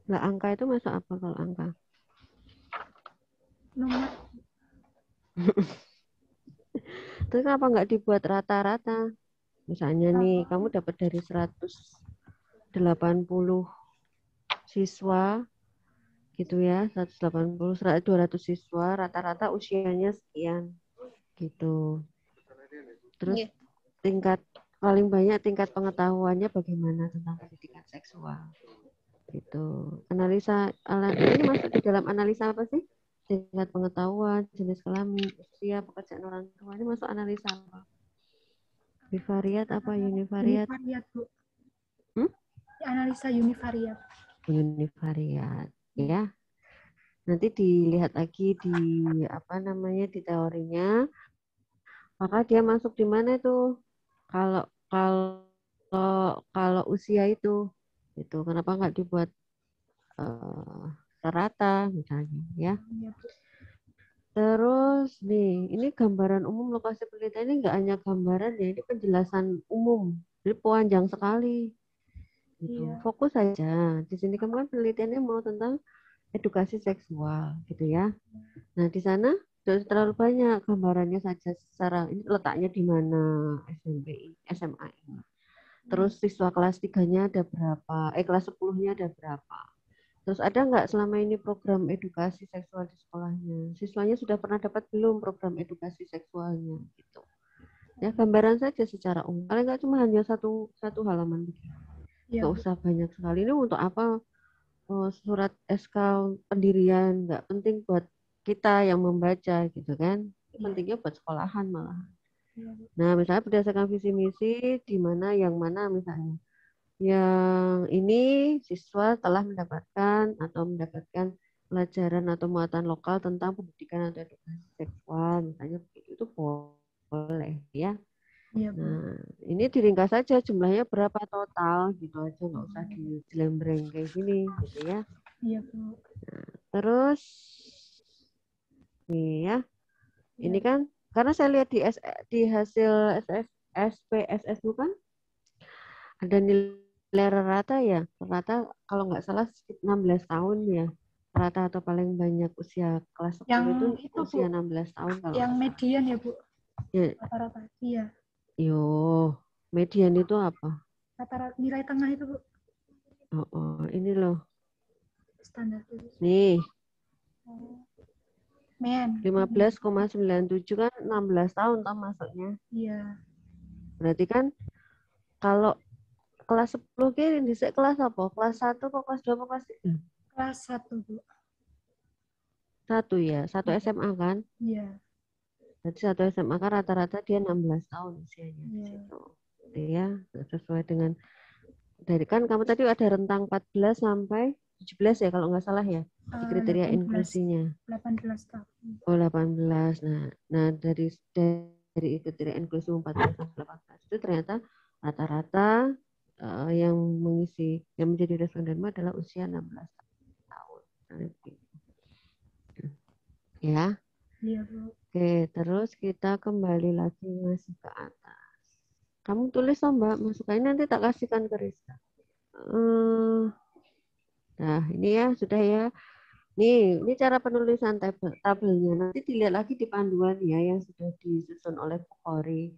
Lah angka itu masuk apa kalau angka? Nomor Terus kenapa nggak dibuat rata-rata? Misalnya nih, kamu dapat dari 180 siswa, gitu ya, 180, 200 siswa, rata-rata usianya sekian, gitu. Terus tingkat paling banyak tingkat pengetahuannya bagaimana tentang pendidikan seksual, gitu. Analisa, ini masuk di dalam analisa apa sih? Tingkat pengetahuan, jenis kelamin, usia, pekerjaan orang tua, ini masuk analisa apa? Bivariat apa univariat? univariat, Bu. Hmm? Analisa univariat. Univariat, ya. Nanti dilihat lagi di apa namanya di teorinya, maka dia masuk di mana itu? Kalau kalau usia itu, kenapa nggak dibuat serata misalnya, ya? Iya, Bu. Terus nih, ini gambaran umum lokasi penelitian ini nggak hanya gambaran ya, ini penjelasan umum. Jadi panjang sekali. Gitu. Iya. Fokus saja. Di sini kamu kan penelitiannya mau tentang edukasi seksual, gitu ya. Nah, di sana sudah terlalu banyak gambarannya saja secara ini letaknya di mana SMP, SMA ini. Terus siswa kelas 3-nya ada berapa? Kelas 10-nya ada berapa? Terus ada nggak selama ini program edukasi seksual di sekolahnya? Siswanya sudah pernah dapat belum program edukasi seksualnya? Gitu. Ya gambaran saja secara umum. Paling nggak cuma hanya satu halaman begini. Iya, Nggak Bu. usah banyak sekali. Ini untuk apa? Surat SK pendirian nggak penting buat kita yang membaca gitu kan. Pentingnya buat sekolahan malah. Iya, Bu. Nah, misalnya berdasarkan visi misi di mana yang mana misalnya. Yang ini siswa telah mendapatkan pelajaran atau muatan lokal tentang pendidikan atau edukasi seksual, misalnya begitu itu boleh ya. Iya, Bu. Nah, ini diringkas saja jumlahnya berapa total gitu aja, nggak usah dijlembreng kayak gini gitu ya. Iya, Bu. Terus nih ya, ini Iya. kan karena saya lihat di hasil SPSS bukan ada nilai rata ya, rata kalau nggak salah 16 tahun ya, rata atau paling banyak usia kelas 10 itu Itu, usia Bu. 16 tahun kalau Yang nggak salah. median ya, Bu. Ya, Rata-rata. Iya. yo, median itu apa? Rata-rata nilai tengah itu, Bu. Ini loh, Standar itu. nih Men. 15,97 kan 16 tahun toh masuknya. Iya. Berarti kan kalau kelas 10 kiri di kelas apa? Kelas 1 kok kelas 2 kok kelas 3? Kelas 1, Bu. 1 ya, 1 SMA kan? Iya. Jadi 1 SMA kan rata-rata dia 16 tahun usianya di Iya. situ. Ya, sesuai dengan dari kan kamu tadi ada rentang 14 sampai 17 ya kalau nggak salah ya di kriteria 18. inklusinya. 18 tahun. Oh 18. Nah dari kriteria inklusi 14 sampai 18 itu ternyata rata-rata yang menjadi responden adalah usia 16 tahun. Ya. Iya, Bu. Oke, terus kita kembali lagi masih ke atas. Kamu tulis toh Mbak, masukannya nanti tak kasihkan ke Rizka. Nah, ini ya sudah ya. Ini cara penulisan tabelnya. Nanti dilihat lagi di panduan ya yang sudah disusun oleh Bukhari.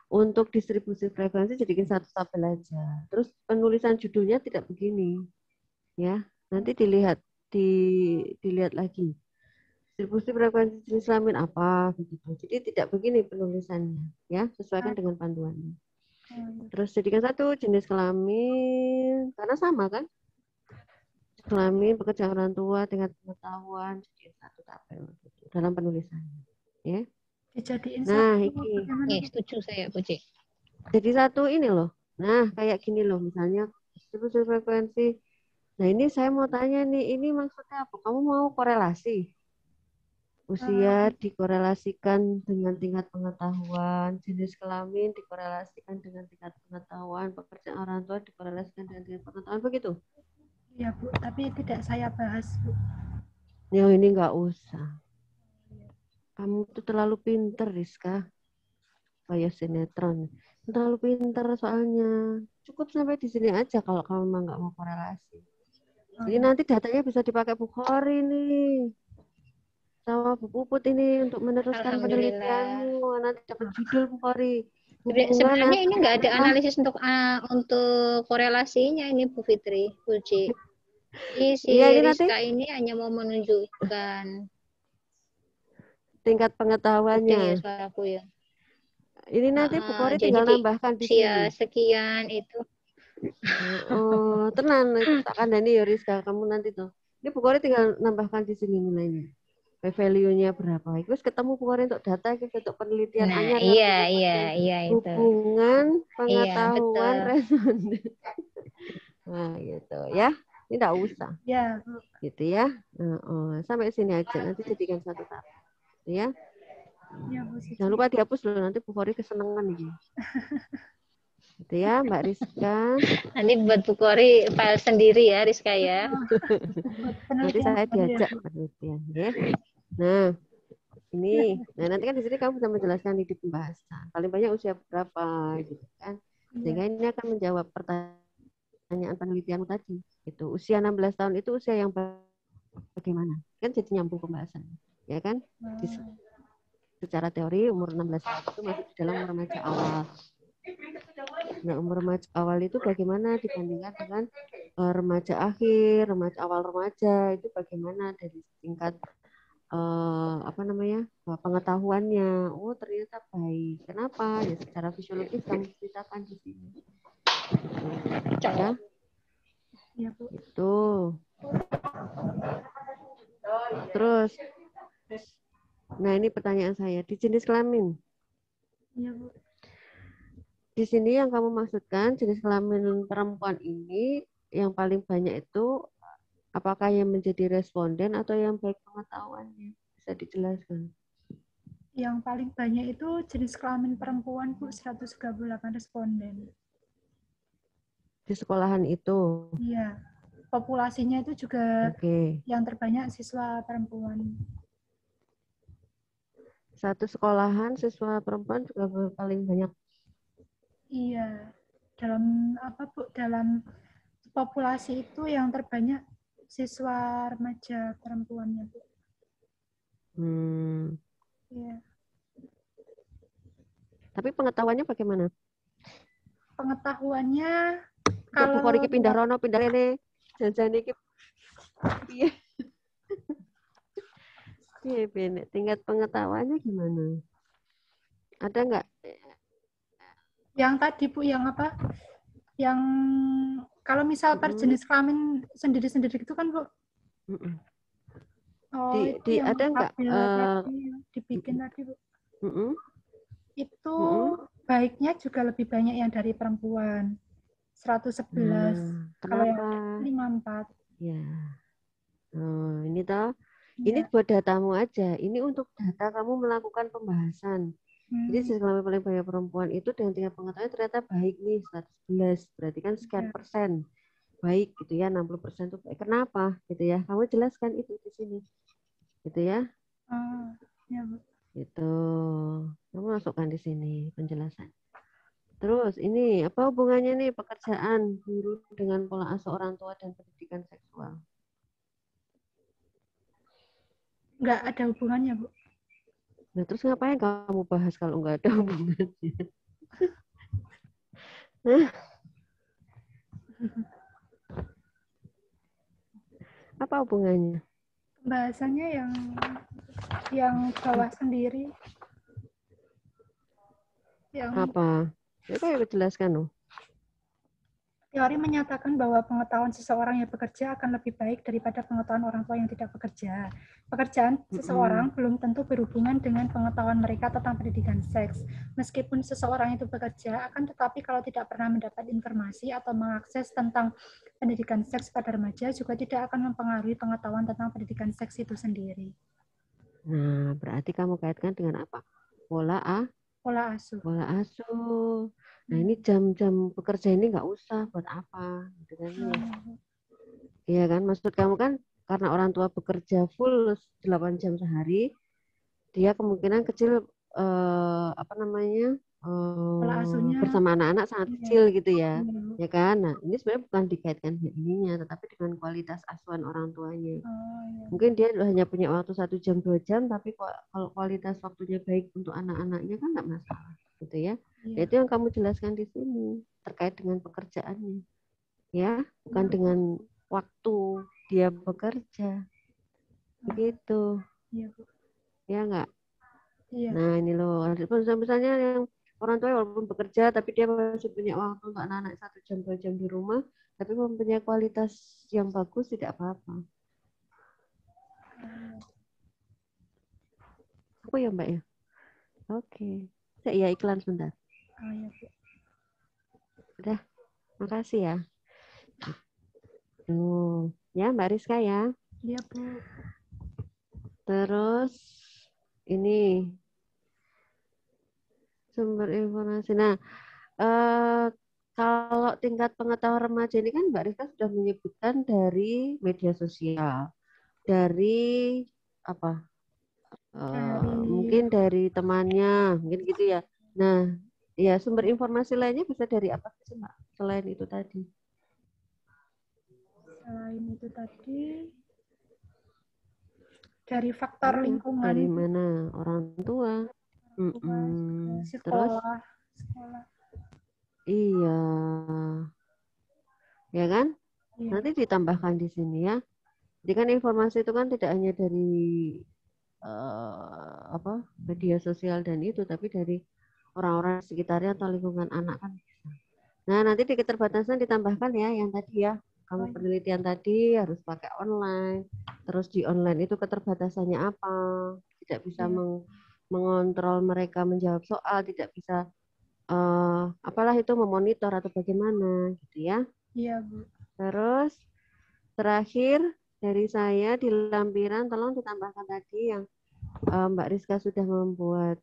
Untuk distribusi frekuensi jadikan satu tabel aja. Terus penulisan judulnya tidak begini. Ya, nanti dilihat lagi. Distribusi frekuensi jenis kelamin apa begitu. Jadi tidak begini penulisannya, ya, sesuaikan dengan panduannya. Terus jadikan satu jenis kelamin karena sama kan? Kelamin, pekerjaan orang tua, tingkat pengetahuan, jadi satu tabel gitu, dalam penulisannya. Ya. Dijadiin Nah, satu. ini. Setuju saya, Bu Cik. Jadi satu ini loh. Nah, kayak gini loh, misalnya distribusi frekuensi. Nah, ini saya mau tanya nih, ini maksudnya apa? Kamu mau korelasi? Usia dikorelasikan dengan tingkat pengetahuan, jenis kelamin dikorelasikan dengan tingkat pengetahuan, pekerjaan orang tua dikorelasikan dengan tingkat pengetahuan, begitu? Iya, Bu, tapi tidak saya bahas, Bu. Yang ini nggak usah. Kamu tuh terlalu pinter, Rizka. kayak sinetron. Terlalu pinter soalnya. Cukup sampai di sini aja kalau kamu memang nggak mau korelasi. Ini nanti datanya bisa dipakai Bu Khori nih. Sama Bu Puput ini untuk meneruskan penelitianmu. Nanti dapat judul Bu Khori. Sebenarnya ini nggak ada analisis untuk korelasinya ini Bu Fitri, Bu Ci. Ini si Rizka ini hanya mau menunjukkan tingkat pengetahuannya. Ya, suaraku ya. Ini nanti Bu Khori tinggal nambahkan di sini. Sekian itu. Oh, tenang, tak kandani ya Rizka, kamu nanti tuh. Ini Bu Khori tinggal nambahkan di sini nilainya. Value-nya berapa? Terus ketemu Bu Khori untuk data, untuk penelitian anyar. Iya itu. Hubungan pengetahuan responden. Nah, gitu ya. Ini enggak usah. Ya, gitu ya. Sampai sini aja, nanti jadikan satu tab. Ya. Ya, Bu Siti. Jangan lupa dihapus dulu, nanti Bu Khori kesenangan ini. Gitu ya, Mbak Rizka. Nanti buat Bu Khori file sendiri ya, Rizka ya. Nanti saya diajak penelitian, ya. Nah, ini, nanti kan di sini kamu bisa menjelaskan di pembahasan. Paling banyak usia berapa, gitu kan? Sehingga ini akan menjawab pertanyaan penelitianmu tadi. Itu usia 16 tahun itu usia yang bagaimana? Kan jadi nyambung pembahasan, ya kan? Secara teori umur 16 tahun itu masih di dalam umur remaja awal. Nah, umur remaja awal itu bagaimana dibandingkan dengan remaja akhir, remaja awal remaja itu bagaimana dari tingkat pengetahuannya? Oh, ternyata baik. Kenapa? Ya secara fisiologis kamu ceritakan di sini. Ya. Ya, Bu. Itu. Terus, nah ini pertanyaan saya di jenis kelamin. Ya, Bu. Di sini yang kamu maksudkan jenis kelamin perempuan ini yang paling banyak itu apakah yang menjadi responden atau yang baik pengetahuannya? Bisa dijelaskan? Yang paling banyak itu jenis kelamin perempuan, Bu, 138 responden. Di sekolahan itu? Iya. Populasinya itu juga yang terbanyak siswa perempuan. Satu sekolahan siswa perempuan juga paling banyak. Iya, dalam dalam populasi itu yang terbanyak siswa remaja perempuannya, Bu. Iya. Tapi pengetahuannya bagaimana? Pengetahuannya kalau Bu Khori pindah rono pindah rene jangan iki piye? Piye tingkat pengetahuannya gimana? Ada nggak? Yang tadi Bu, yang apa? Yang kalau misal per jenis kelamin sendiri-sendiri itu kan Bu? Oh, itu yang ada nggak? Dibikin tadi Bu. Itu baiknya juga lebih banyak yang dari perempuan. 111. Kalau yang 54. Ya. Ini toh. Ini buat datamu aja. Ini untuk data kamu melakukan pembahasan. Jadi selama paling banyak perempuan itu dengan tingkat pengetahuan ternyata baik nih 111. Berarti kan sekian persen baik gitu ya, 60% itu baik. Kenapa gitu ya? Kamu jelaskan itu di sini. Gitu ya. Ya, Bu. Gitu. Kamu masukkan di sini penjelasan. Terus ini apa hubungannya nih pekerjaan guru dengan pola asuh orang tua dan pendidikan seksual? Nggak ada hubungannya, Bu. Nah, terus ngapain kamu bahas kalau nggak ada hubungannya? Apa hubungannya? Bahasanya yang bawah sendiri. Yang apa? Itu yang jelaskan loh. Teori menyatakan bahwa pengetahuan seseorang yang bekerja akan lebih baik daripada pengetahuan orang tua yang tidak bekerja. Pekerjaan seseorang belum tentu berhubungan dengan pengetahuan mereka tentang pendidikan seks. Meskipun seseorang itu bekerja, akan tetapi kalau tidak pernah mendapat informasi atau mengakses tentang pendidikan seks pada remaja, juga tidak akan mempengaruhi pengetahuan tentang pendidikan seks itu sendiri. Nah, berarti kamu kaitkan dengan apa? Pola asuh. Pola asuh. Nah, ini jam-jam bekerja ini nggak usah buat apa, gitu kan? Iya kan? Maksud kamu kan karena orang tua bekerja full 8 jam sehari, dia kemungkinan kecil bersama anak-anak sangat kecil gitu ya. Ya kan? Nah, ini sebenarnya bukan dikaitkan ininya, tetapi dengan kualitas asuhan orang tuanya. Mungkin dia hanya punya waktu 1 jam 2 jam, tapi kalau kualitas waktunya baik untuk anak-anaknya kan nggak masalah, gitu ya. Nah, itu yang kamu jelaskan di sini terkait dengan pekerjaannya, ya, bukan dengan waktu dia bekerja, begitu. Ya nggak? Nah ini loh, misalnya yang orang tua walaupun bekerja tapi dia masih punya waktu untuk anak-anak 1 jam 2 jam di rumah, tapi mempunyai kualitas yang bagus tidak apa-apa. Apa ya Mbak ya? Oke. Ya iklan sebentar. Udah, makasih ya. Ya Mbak Rizka ya. Iya Bu. Terus ini sumber informasi. Nah, kalau tingkat pengetahuan remaja ini kan Mbak Rizka sudah menyebutkan dari media sosial, dari apa? Mungkin dari temannya, mungkin gitu ya. Nah, ya sumber informasi lainnya bisa dari apa sih Mbak? Selain itu tadi. Dari faktor lingkungan. Dari mana? Orang tua. Terus? Sekolah. Iya. Ya kan? Nanti ditambahkan di sini ya. Jadi kan informasi itu kan tidak hanya dari media sosial dan itu, tapi dari orang-orang sekitarnya atau lingkungan anak kan. Nah, nanti di keterbatasan ditambahkan ya yang tadi ya. Kamu penelitian tadi harus pakai online. Terus di online itu keterbatasannya apa? Tidak bisa mengontrol mereka menjawab soal, tidak bisa apalah itu memonitor atau bagaimana gitu ya. Iya, Bu. Terus terakhir dari saya di lampiran tolong ditambahkan tadi yang Mbak Rizka sudah membuat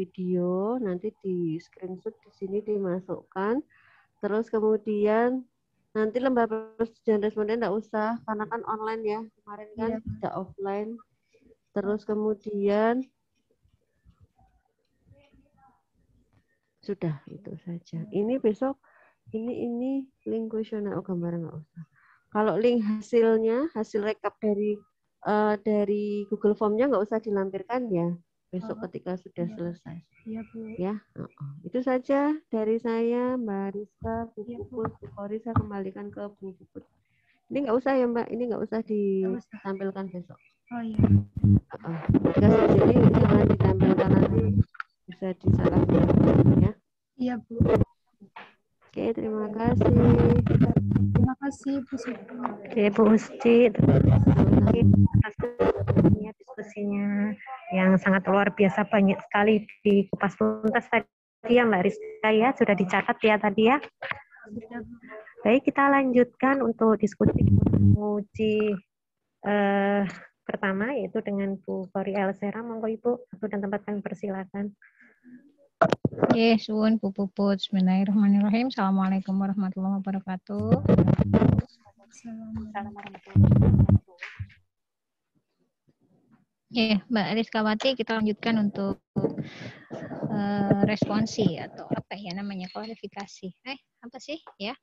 video, nanti di screenshot di sini dimasukkan. Terus kemudian nanti lembaga persetujuan responden enggak usah karena kan online ya. Kemarin kan tidak offline. Terus kemudian sudah itu saja. Ini besok ini link kuesioner gambaran enggak usah. Kalau link hasilnya, hasil rekap dari Google Form-nya nggak usah dilampirkan ya. Besok ketika sudah selesai. Iya, Bu. Ya, itu saja dari saya, Mbak Rizka, Bu Puput, Bu Kori, saya kembalikan ke Bu Puput. Ini nggak usah ya Mbak, ini nggak usah ditampilkan besok. Oh iya. Tugas jadi jangan ditampilkan nanti bisa disalahgunakan ya. Iya Bu. Oke, terima kasih. Terima kasih Bu Suci. Oke Bu Uci, atas diskusinya yang sangat luar biasa, banyak sekali di kupas tuntas tadi ya Mbak Rizka ya, sudah dicatat ya tadi ya. Baik, kita lanjutkan untuk diskusi uji pertama yaitu dengan Bu Kori Elsera. Monggo Ibu, waktu dan tempat kami persilakan. Oke, suwun Bu Puput. Bismillahirrahmanirrahim. Assalamualaikum warahmatullahi wabarakatuh. Ya, Mbak Rizkawati, kita lanjutkan untuk responsi atau apa ya namanya, klarifikasi. Apa sih ya?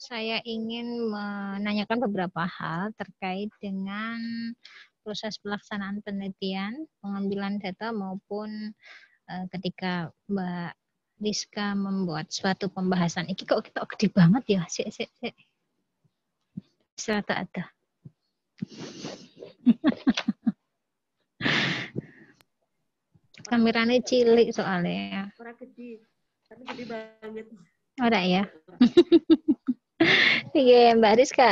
Saya ingin menanyakan beberapa hal terkait dengan proses pelaksanaan penelitian, pengambilan data maupun ketika Mbak Rizka membuat suatu pembahasan. Ini kok kita gede banget ya? Serata ada. Kameranya cilik soalnya. Orang gede, tapi gede banget. Ada ya. Iya, Mbak Rizka,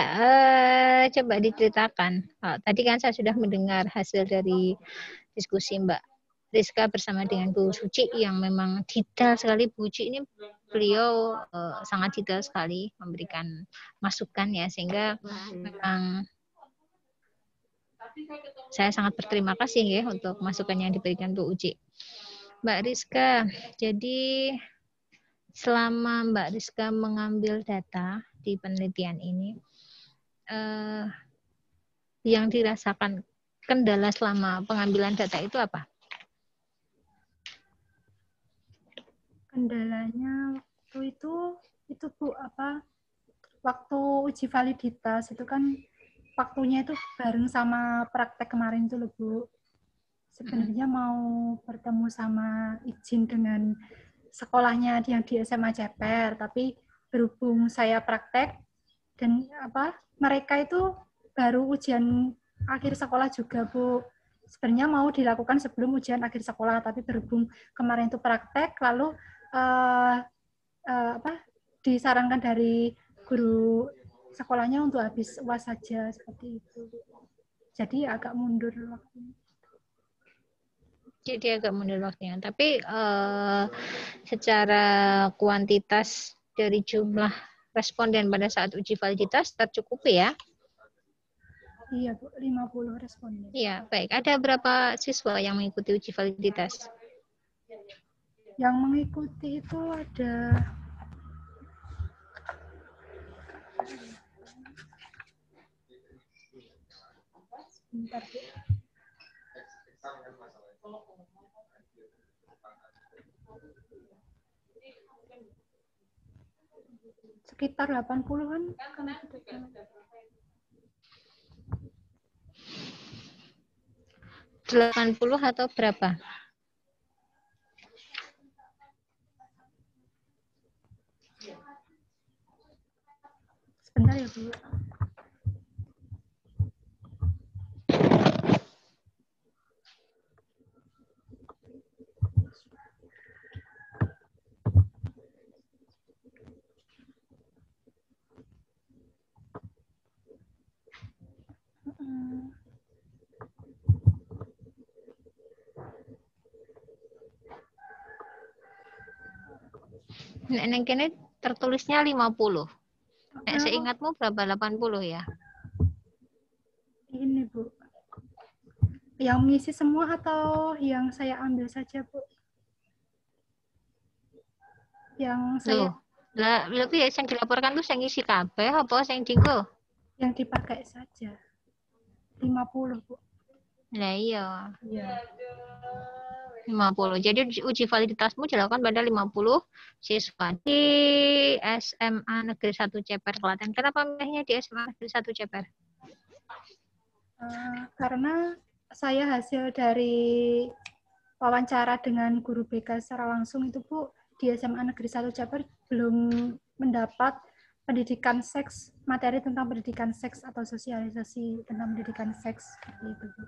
coba diceritakan. Tadi kan saya sudah mendengar hasil dari diskusi Mbak Rizka bersama dengan Bu Suci yang memang detail sekali. Bu Suci ini beliau sangat detail sekali memberikan masukan ya, sehingga memang saya sangat berterima kasih ya untuk masukan yang diberikan Bu Uci. Mbak Rizka, jadi selama Mbak Rizka mengambil data di penelitian ini, yang dirasakan kendala selama pengambilan data itu apa? Kendalanya waktu itu Bu, waktu uji validitas itu kan waktunya itu bareng sama praktek kemarin itu loh Bu. Sebenarnya mau bertemu sama izin dengan sekolahnya yang di SMA Ceper, tapi berhubung saya praktek dan mereka itu baru ujian akhir sekolah juga Bu. Sebenarnya mau dilakukan sebelum ujian akhir sekolah, tapi berhubung kemarin itu praktek, lalu disarankan dari guru sekolahnya untuk habis UAS saja seperti itu. Jadi agak mundur waktunya. Jadi agak mundur waktunya. Tapi secara kuantitas dari jumlah responden pada saat uji validitas tercukupi ya? Iya Bu, 50 responden. Iya, baik. Ada berapa siswa yang mengikuti uji validitas? Yang mengikuti itu ada sebentar Bu. Sekitar 80-an. 80 atau berapa? Sebentar ya Bu. Neng kene tertulisnya 50. Nek seingatmu berapa? 80 ya? Ini Bu. Yang mengisi semua atau yang saya ambil saja Bu? Yang saya lah lebih yang dilaporkan tuh yang isi kabeh apa yang dinggo? Yang dipakai saja. 50 Bu. Nah iya. Iya. 50. Jadi uji validitasmu dilakukan pada 50 siswa di SMA Negeri 1 Ceper Klaten. Kenapa milihnya di SMA Negeri 1 Ceper? Karena saya hasil dari wawancara dengan guru BK secara langsung itu Bu, di SMA Negeri 1 Ceper belum mendapat pendidikan seks, materi tentang pendidikan seks atau sosialisasi tentang pendidikan seks seperti itu Bu.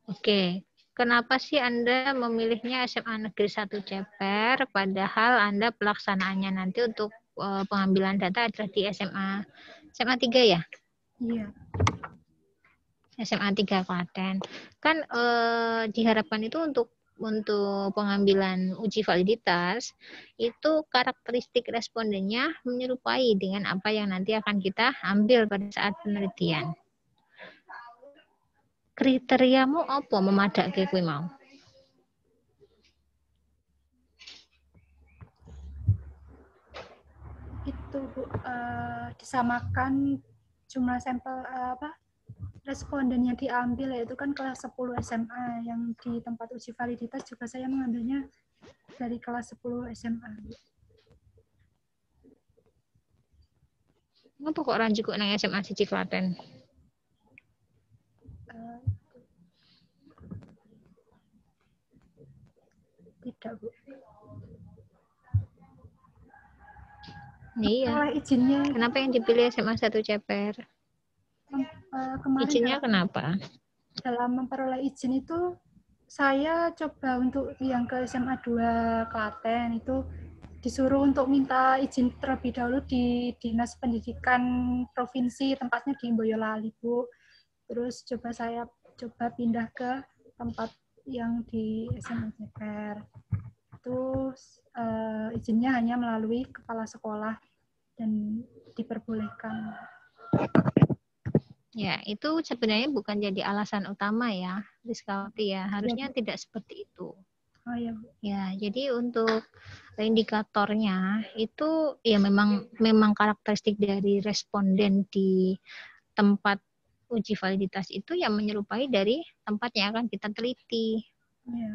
Oke, kenapa sih Anda memilihnya SMA Negeri 1 Ceper, padahal Anda pelaksanaannya nanti untuk pengambilan data adalah di SMA 3 ya? Iya. SMA 3 Klaten. Kan diharapkan itu untuk pengambilan uji validitas, itu karakteristik respondennya menyerupai dengan apa yang nanti akan kita ambil pada saat penelitian. Kriteriamu apa memadake kuwi mau? Itu Bu, disamakan jumlah sampel responden yang diambil, yaitu kan kelas 10 SMA. Yang di tempat uji validitas juga saya mengambilnya dari kelas 10 SMA. Ngapa kok ranjuk kok nang SMA 1 Klaten? Tidak Bu. Iya. Izinnya. Kenapa yang dipilih SMA 1 Ceper? Izinnya kenapa? Dalam memperoleh izin itu saya coba untuk yang ke SMA 2 Klaten itu disuruh untuk minta izin terlebih dahulu di Dinas Pendidikan Provinsi, tempatnya di Boyolali Bu. Terus saya coba pindah ke tempat yang di SMA Ceper. Itu izinnya hanya melalui kepala sekolah dan diperbolehkan. Ya, itu sebenarnya bukan jadi alasan utama ya, Rizkawati ya. Harusnya tidak seperti itu. Oh iya, Bu. Ya, jadi untuk indikatornya itu ya memang karakteristik dari responden di tempat uji validitas itu yang menyerupai dari tempat yang akan kita teliti. Iya.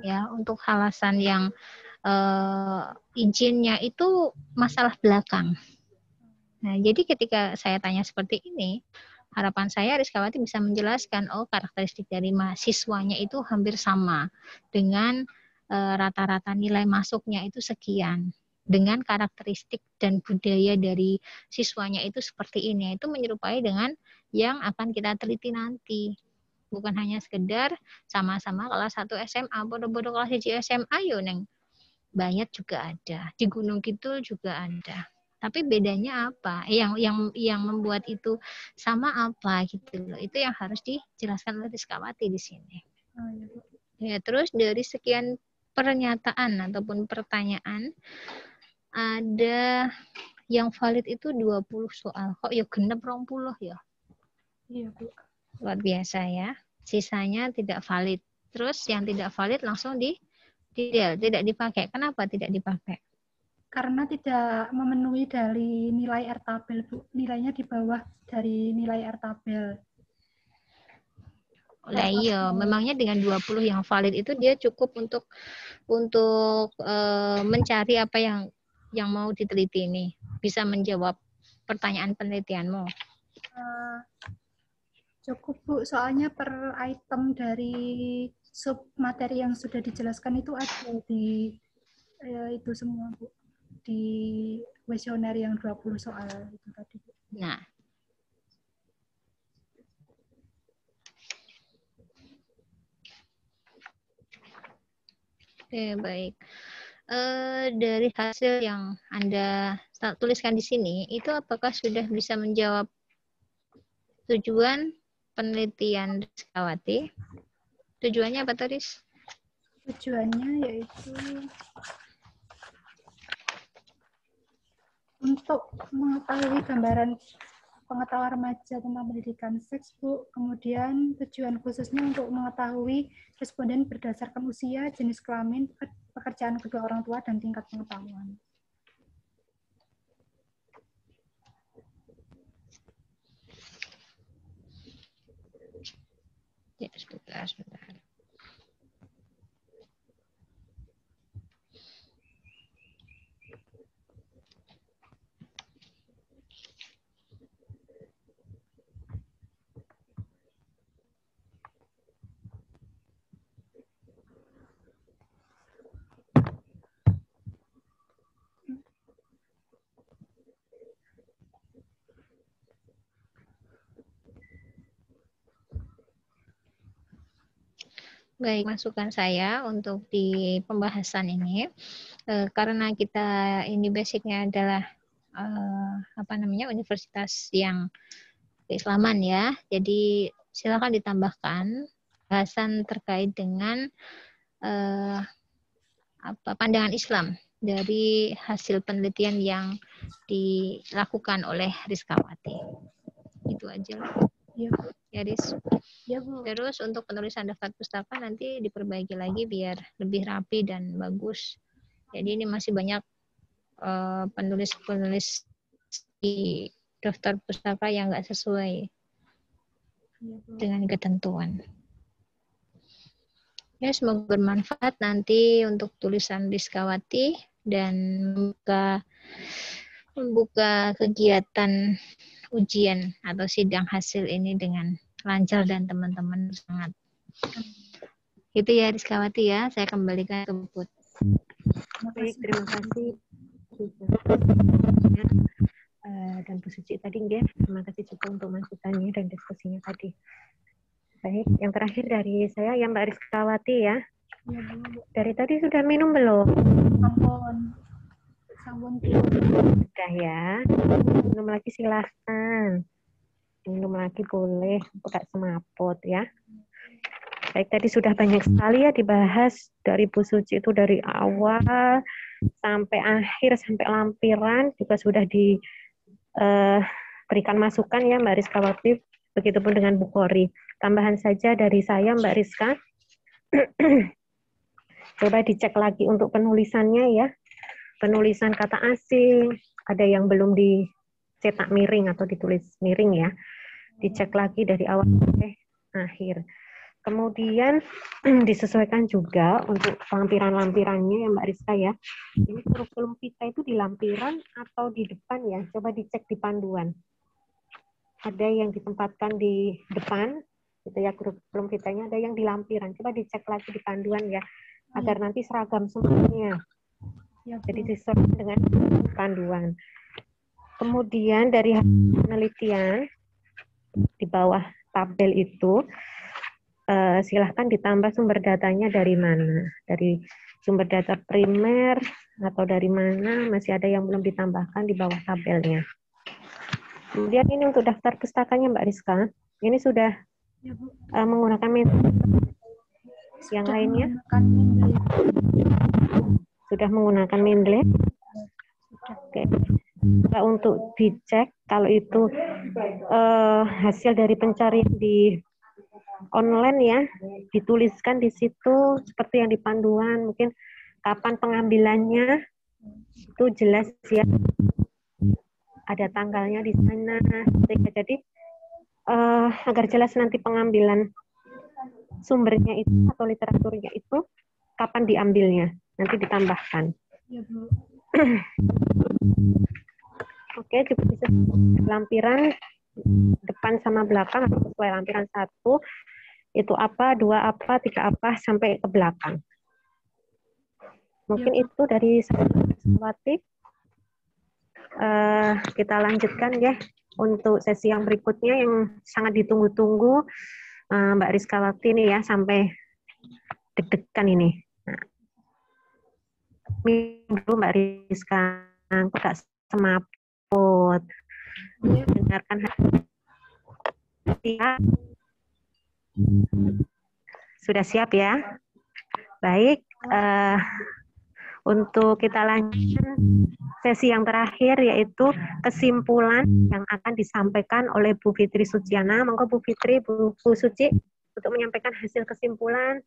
Ya, untuk alasan yang izinnya itu masalah belakang. Nah, jadi ketika saya tanya seperti ini, harapan saya Rizkawati bisa menjelaskan, oh karakteristik dari mahasiswanya itu hampir sama dengan rata-rata nilai masuknya itu sekian. Dengan karakteristik dan budaya dari siswanya itu seperti ini, itu menyerupai dengan yang akan kita teliti nanti. Bukan hanya sekedar sama-sama kelas 1 SMA, bodoh-bodoh kelas 1 SMA, yo neng banyak juga ada. Di Gunung Kidul juga ada. Tapi bedanya apa? Yang membuat itu sama apa gitu loh. Itu yang harus dijelaskan oleh Rizkawati di sini. Ya, terus dari sekian pernyataan ataupun pertanyaan ada yang valid itu 20 soal. Kok ya genep 20 ya? Iya, Bu. Luar biasa ya. Sisanya tidak valid. Terus yang tidak valid langsung tidak dipakai. Kenapa tidak dipakai? Karena tidak memenuhi dari nilai R-tabel, Bu. Nilainya di bawah dari nilai R-tabel. Lah iya, memangnya dengan 20 yang valid itu dia cukup untuk mencari apa yang mau diteliti ini. Bisa menjawab pertanyaan penelitianmu. Cukup, Bu. Soalnya per item dari sub materi yang sudah dijelaskan itu ada di itu semua, Bu. Di kuesioner yang 20 soal itu tadi, Bu. Nah, oke, baik. Dari hasil yang Anda tuliskan di sini, itu apakah sudah bisa menjawab tujuan penelitian Rizkawati? Tujuannya apa, Riz? Tujuannya yaitu untuk mengetahui gambaran pengetahuan remaja tentang pendidikan seks, Bu. Kemudian tujuan khususnya untuk mengetahui responden berdasarkan usia, jenis kelamin, pekerjaan kedua orang tua, dan tingkat pengetahuan. Ya, sebentar. Baik, masukan saya untuk di pembahasan ini, karena kita ini basicnya adalah universitas yang keislaman ya, jadi silakan ditambahkan bahasan terkait dengan pandangan Islam dari hasil penelitian yang dilakukan oleh Rizkawati. Itu aja lah. Ya, Riz. Ya, Bu. Terus untuk penulisan daftar pustaka nanti diperbaiki lagi biar lebih rapi dan bagus. Jadi ini masih banyak penulis-penulis di daftar pustaka yang nggak sesuai dengan ketentuan. Ya, semoga bermanfaat nanti untuk tulisan Rizkawati dan membuka kegiatan ujian atau sidang hasil ini dengan lancar dan teman-teman sangat. Itu ya Rizkawati ya, saya kembalikan ke Put. Baik, terima kasih. Dan Bu Suci tadi ya, terima kasih juga untuk masukannya dan diskusinya tadi. Baik, yang terakhir dari saya ya Mbak Rizkawati ya. Dari tadi sudah minum belum? Sampun. Sudah ya. Minum lagi silahkan. Minum lagi boleh, tidak semaput ya. Baik, tadi sudah banyak sekali ya dibahas dari Bu Suci itu dari awal sampai akhir, sampai lampiran juga sudah diberikan masukan ya Mbak Rizkawati, begitupun dengan Bu Kori. Tambahan saja dari saya Mbak Rizka, coba dicek lagi untuk penulisannya ya. Penulisan kata asing, ada yang belum dicetak miring atau ditulis miring ya. Dicek lagi dari awal sampai akhir. Kemudian disesuaikan juga untuk lampiran-lampirannya ya Mbak Rizka ya. Ini kurikulum kita itu di lampiran atau di depan ya? Coba dicek di panduan. Ada yang ditempatkan di depan, gitu ya, kurikulum kitanya, ada yang di lampiran. Coba dicek lagi di panduan ya, agar nanti seragam semuanya. Jadi disesuaikan dengan panduan. Kemudian dari penelitian di bawah tabel itu, silahkan ditambah sumber datanya dari mana. Dari sumber data primer atau dari mana, masih ada yang belum ditambahkan di bawah tabelnya. Kemudian ini untuk daftar pustakanya Mbak Rizka, ini sudah menggunakan metode yang lainnya. Sudah menggunakan Mendeley. Oke. Nah, untuk dicek kalau itu hasil dari pencarian di online ya, dituliskan di situ seperti yang di panduan, mungkin kapan pengambilannya itu jelas ya, ada tanggalnya di sana. Jadi agar jelas nanti pengambilan sumbernya itu atau literaturnya itu kapan diambilnya, nanti ditambahkan. Ya, Bu. Oke, juga bisa lampiran depan sama belakang atau sesuai lampiran 1 itu apa, 2 apa, 3 apa sampai ke belakang. Mungkin itu dari Saraswati. Kita lanjutkan ya untuk sesi yang berikutnya yang sangat ditunggu-tunggu Mbak Rizkawati ini ya, sampai deg-degan ini. Nah, dulu Mbak Rizka, aku gak semaput. Dengarkan ya. Sudah siap ya? Baik, untuk kita lanjutkan sesi yang terakhir, yaitu kesimpulan yang akan disampaikan oleh Bu Fitri Suciana. Monggo Bu Fitri, Bu Suci, untuk menyampaikan hasil kesimpulan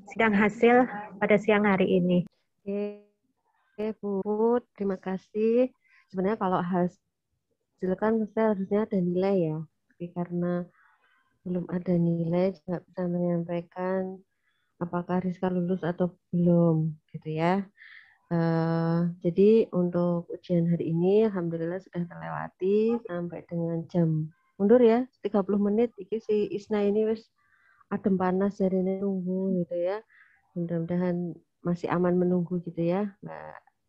sidang hasil pada siang hari ini. Oke, Bu, terima kasih. Sebenarnya kalau hasil kan harusnya ada nilai ya, tapi karena belum ada nilai, nggak bisa menyampaikan apakah Rizka lulus atau belum, gitu ya. Jadi untuk ujian hari ini, alhamdulillah sudah terlewati sampai dengan jam mundur ya, 30 menit. Iki si Isna ini wis adem panas dari ini nunggu gitu ya. Mudah-mudahan masih aman menunggu gitu ya,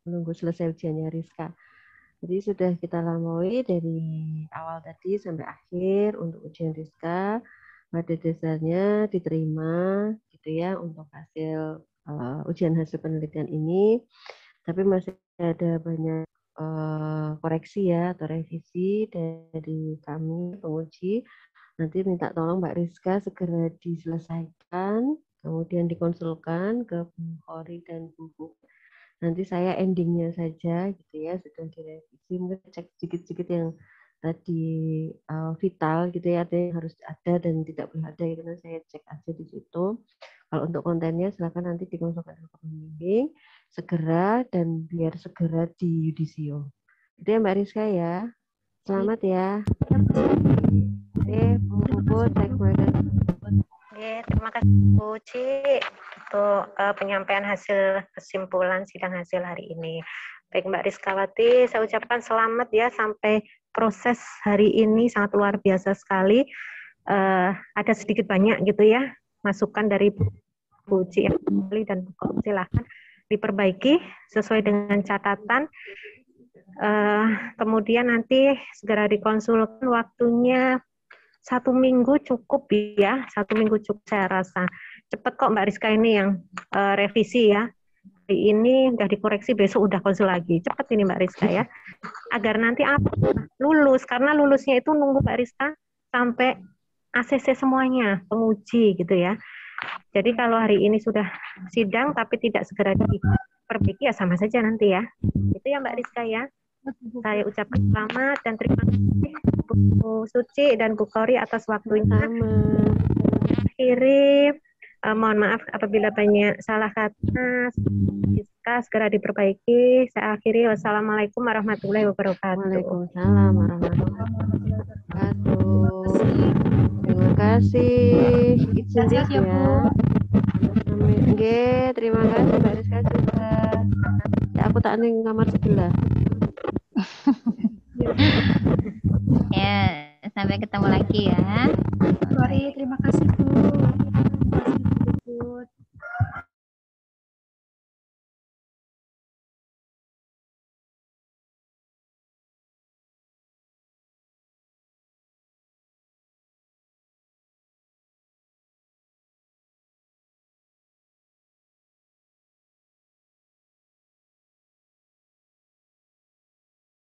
menunggu selesai ujiannya Rizka. Jadi sudah kita lampaui dari awal tadi sampai akhir untuk ujian Rizka. Pada dasarnya diterima gitu ya untuk hasil ujian hasil penelitian ini. Tapi masih ada banyak koreksi ya atau revisi dari kami penguji. Nanti minta tolong Mbak Rizka segera diselesaikan, kemudian dikonsulkan ke Bu Khori dan Bu Bu. Nanti saya endingnya saja gitu ya, sudah direvisi, mungkin cek sedikit-sedikit yang tadi vital gitu ya, ada yang harus ada dan tidak boleh ada gitu, saya cek aja di situ. Kalau untuk kontennya silakan nanti dikonsultasi ke pembimbing segera dan biar segera di yudisio. Itu ya Mbak Rizka ya. Selamat ya. Oke, Bu, Terima kasih Bu Ci untuk penyampaian hasil kesimpulan sidang hasil hari ini. Baik Mbak Rizkawati, saya ucapkan selamat ya sampai proses hari ini sangat luar biasa sekali. Ada sedikit banyak gitu ya masukan dari Bu Ci dan Bu Khori, silahkan diperbaiki sesuai dengan catatan. Kemudian nanti segera dikonsulkan, waktunya 1 minggu cukup ya, 1 minggu cukup saya rasa. Cepat kok Mbak Rizka ini yang revisi ya. Hari ini udah dikoreksi, besok udah konsul lagi. Cepat ini Mbak Rizka ya. Agar nanti lulus, karena lulusnya itu nunggu Mbak Rizka sampai ACC semuanya, penguji gitu ya. Jadi kalau hari ini sudah sidang tapi tidak segera diperbaiki ya sama saja nanti ya. Itu ya Mbak Rizka ya. Saya ucapkan selamat dan terima kasih Bu Suci dan Bu Khori atas waktunya. Akhiri, mohon maaf apabila banyak salah kata, segera diperbaiki. Saya akhiri, wassalamualaikum warahmatullahi wabarakatuh. Waalaikumsalam warahmatullahi wabarakatuh. Terima kasih. izin Sehat-sehat ya, Bu. ya. Amin. Nggih, terima kasih Mbak Rizka juga. Ya, aku tak ning kamar sebelah. Ya, sampai ketemu lagi ya. Mari, terima kasih, Bu.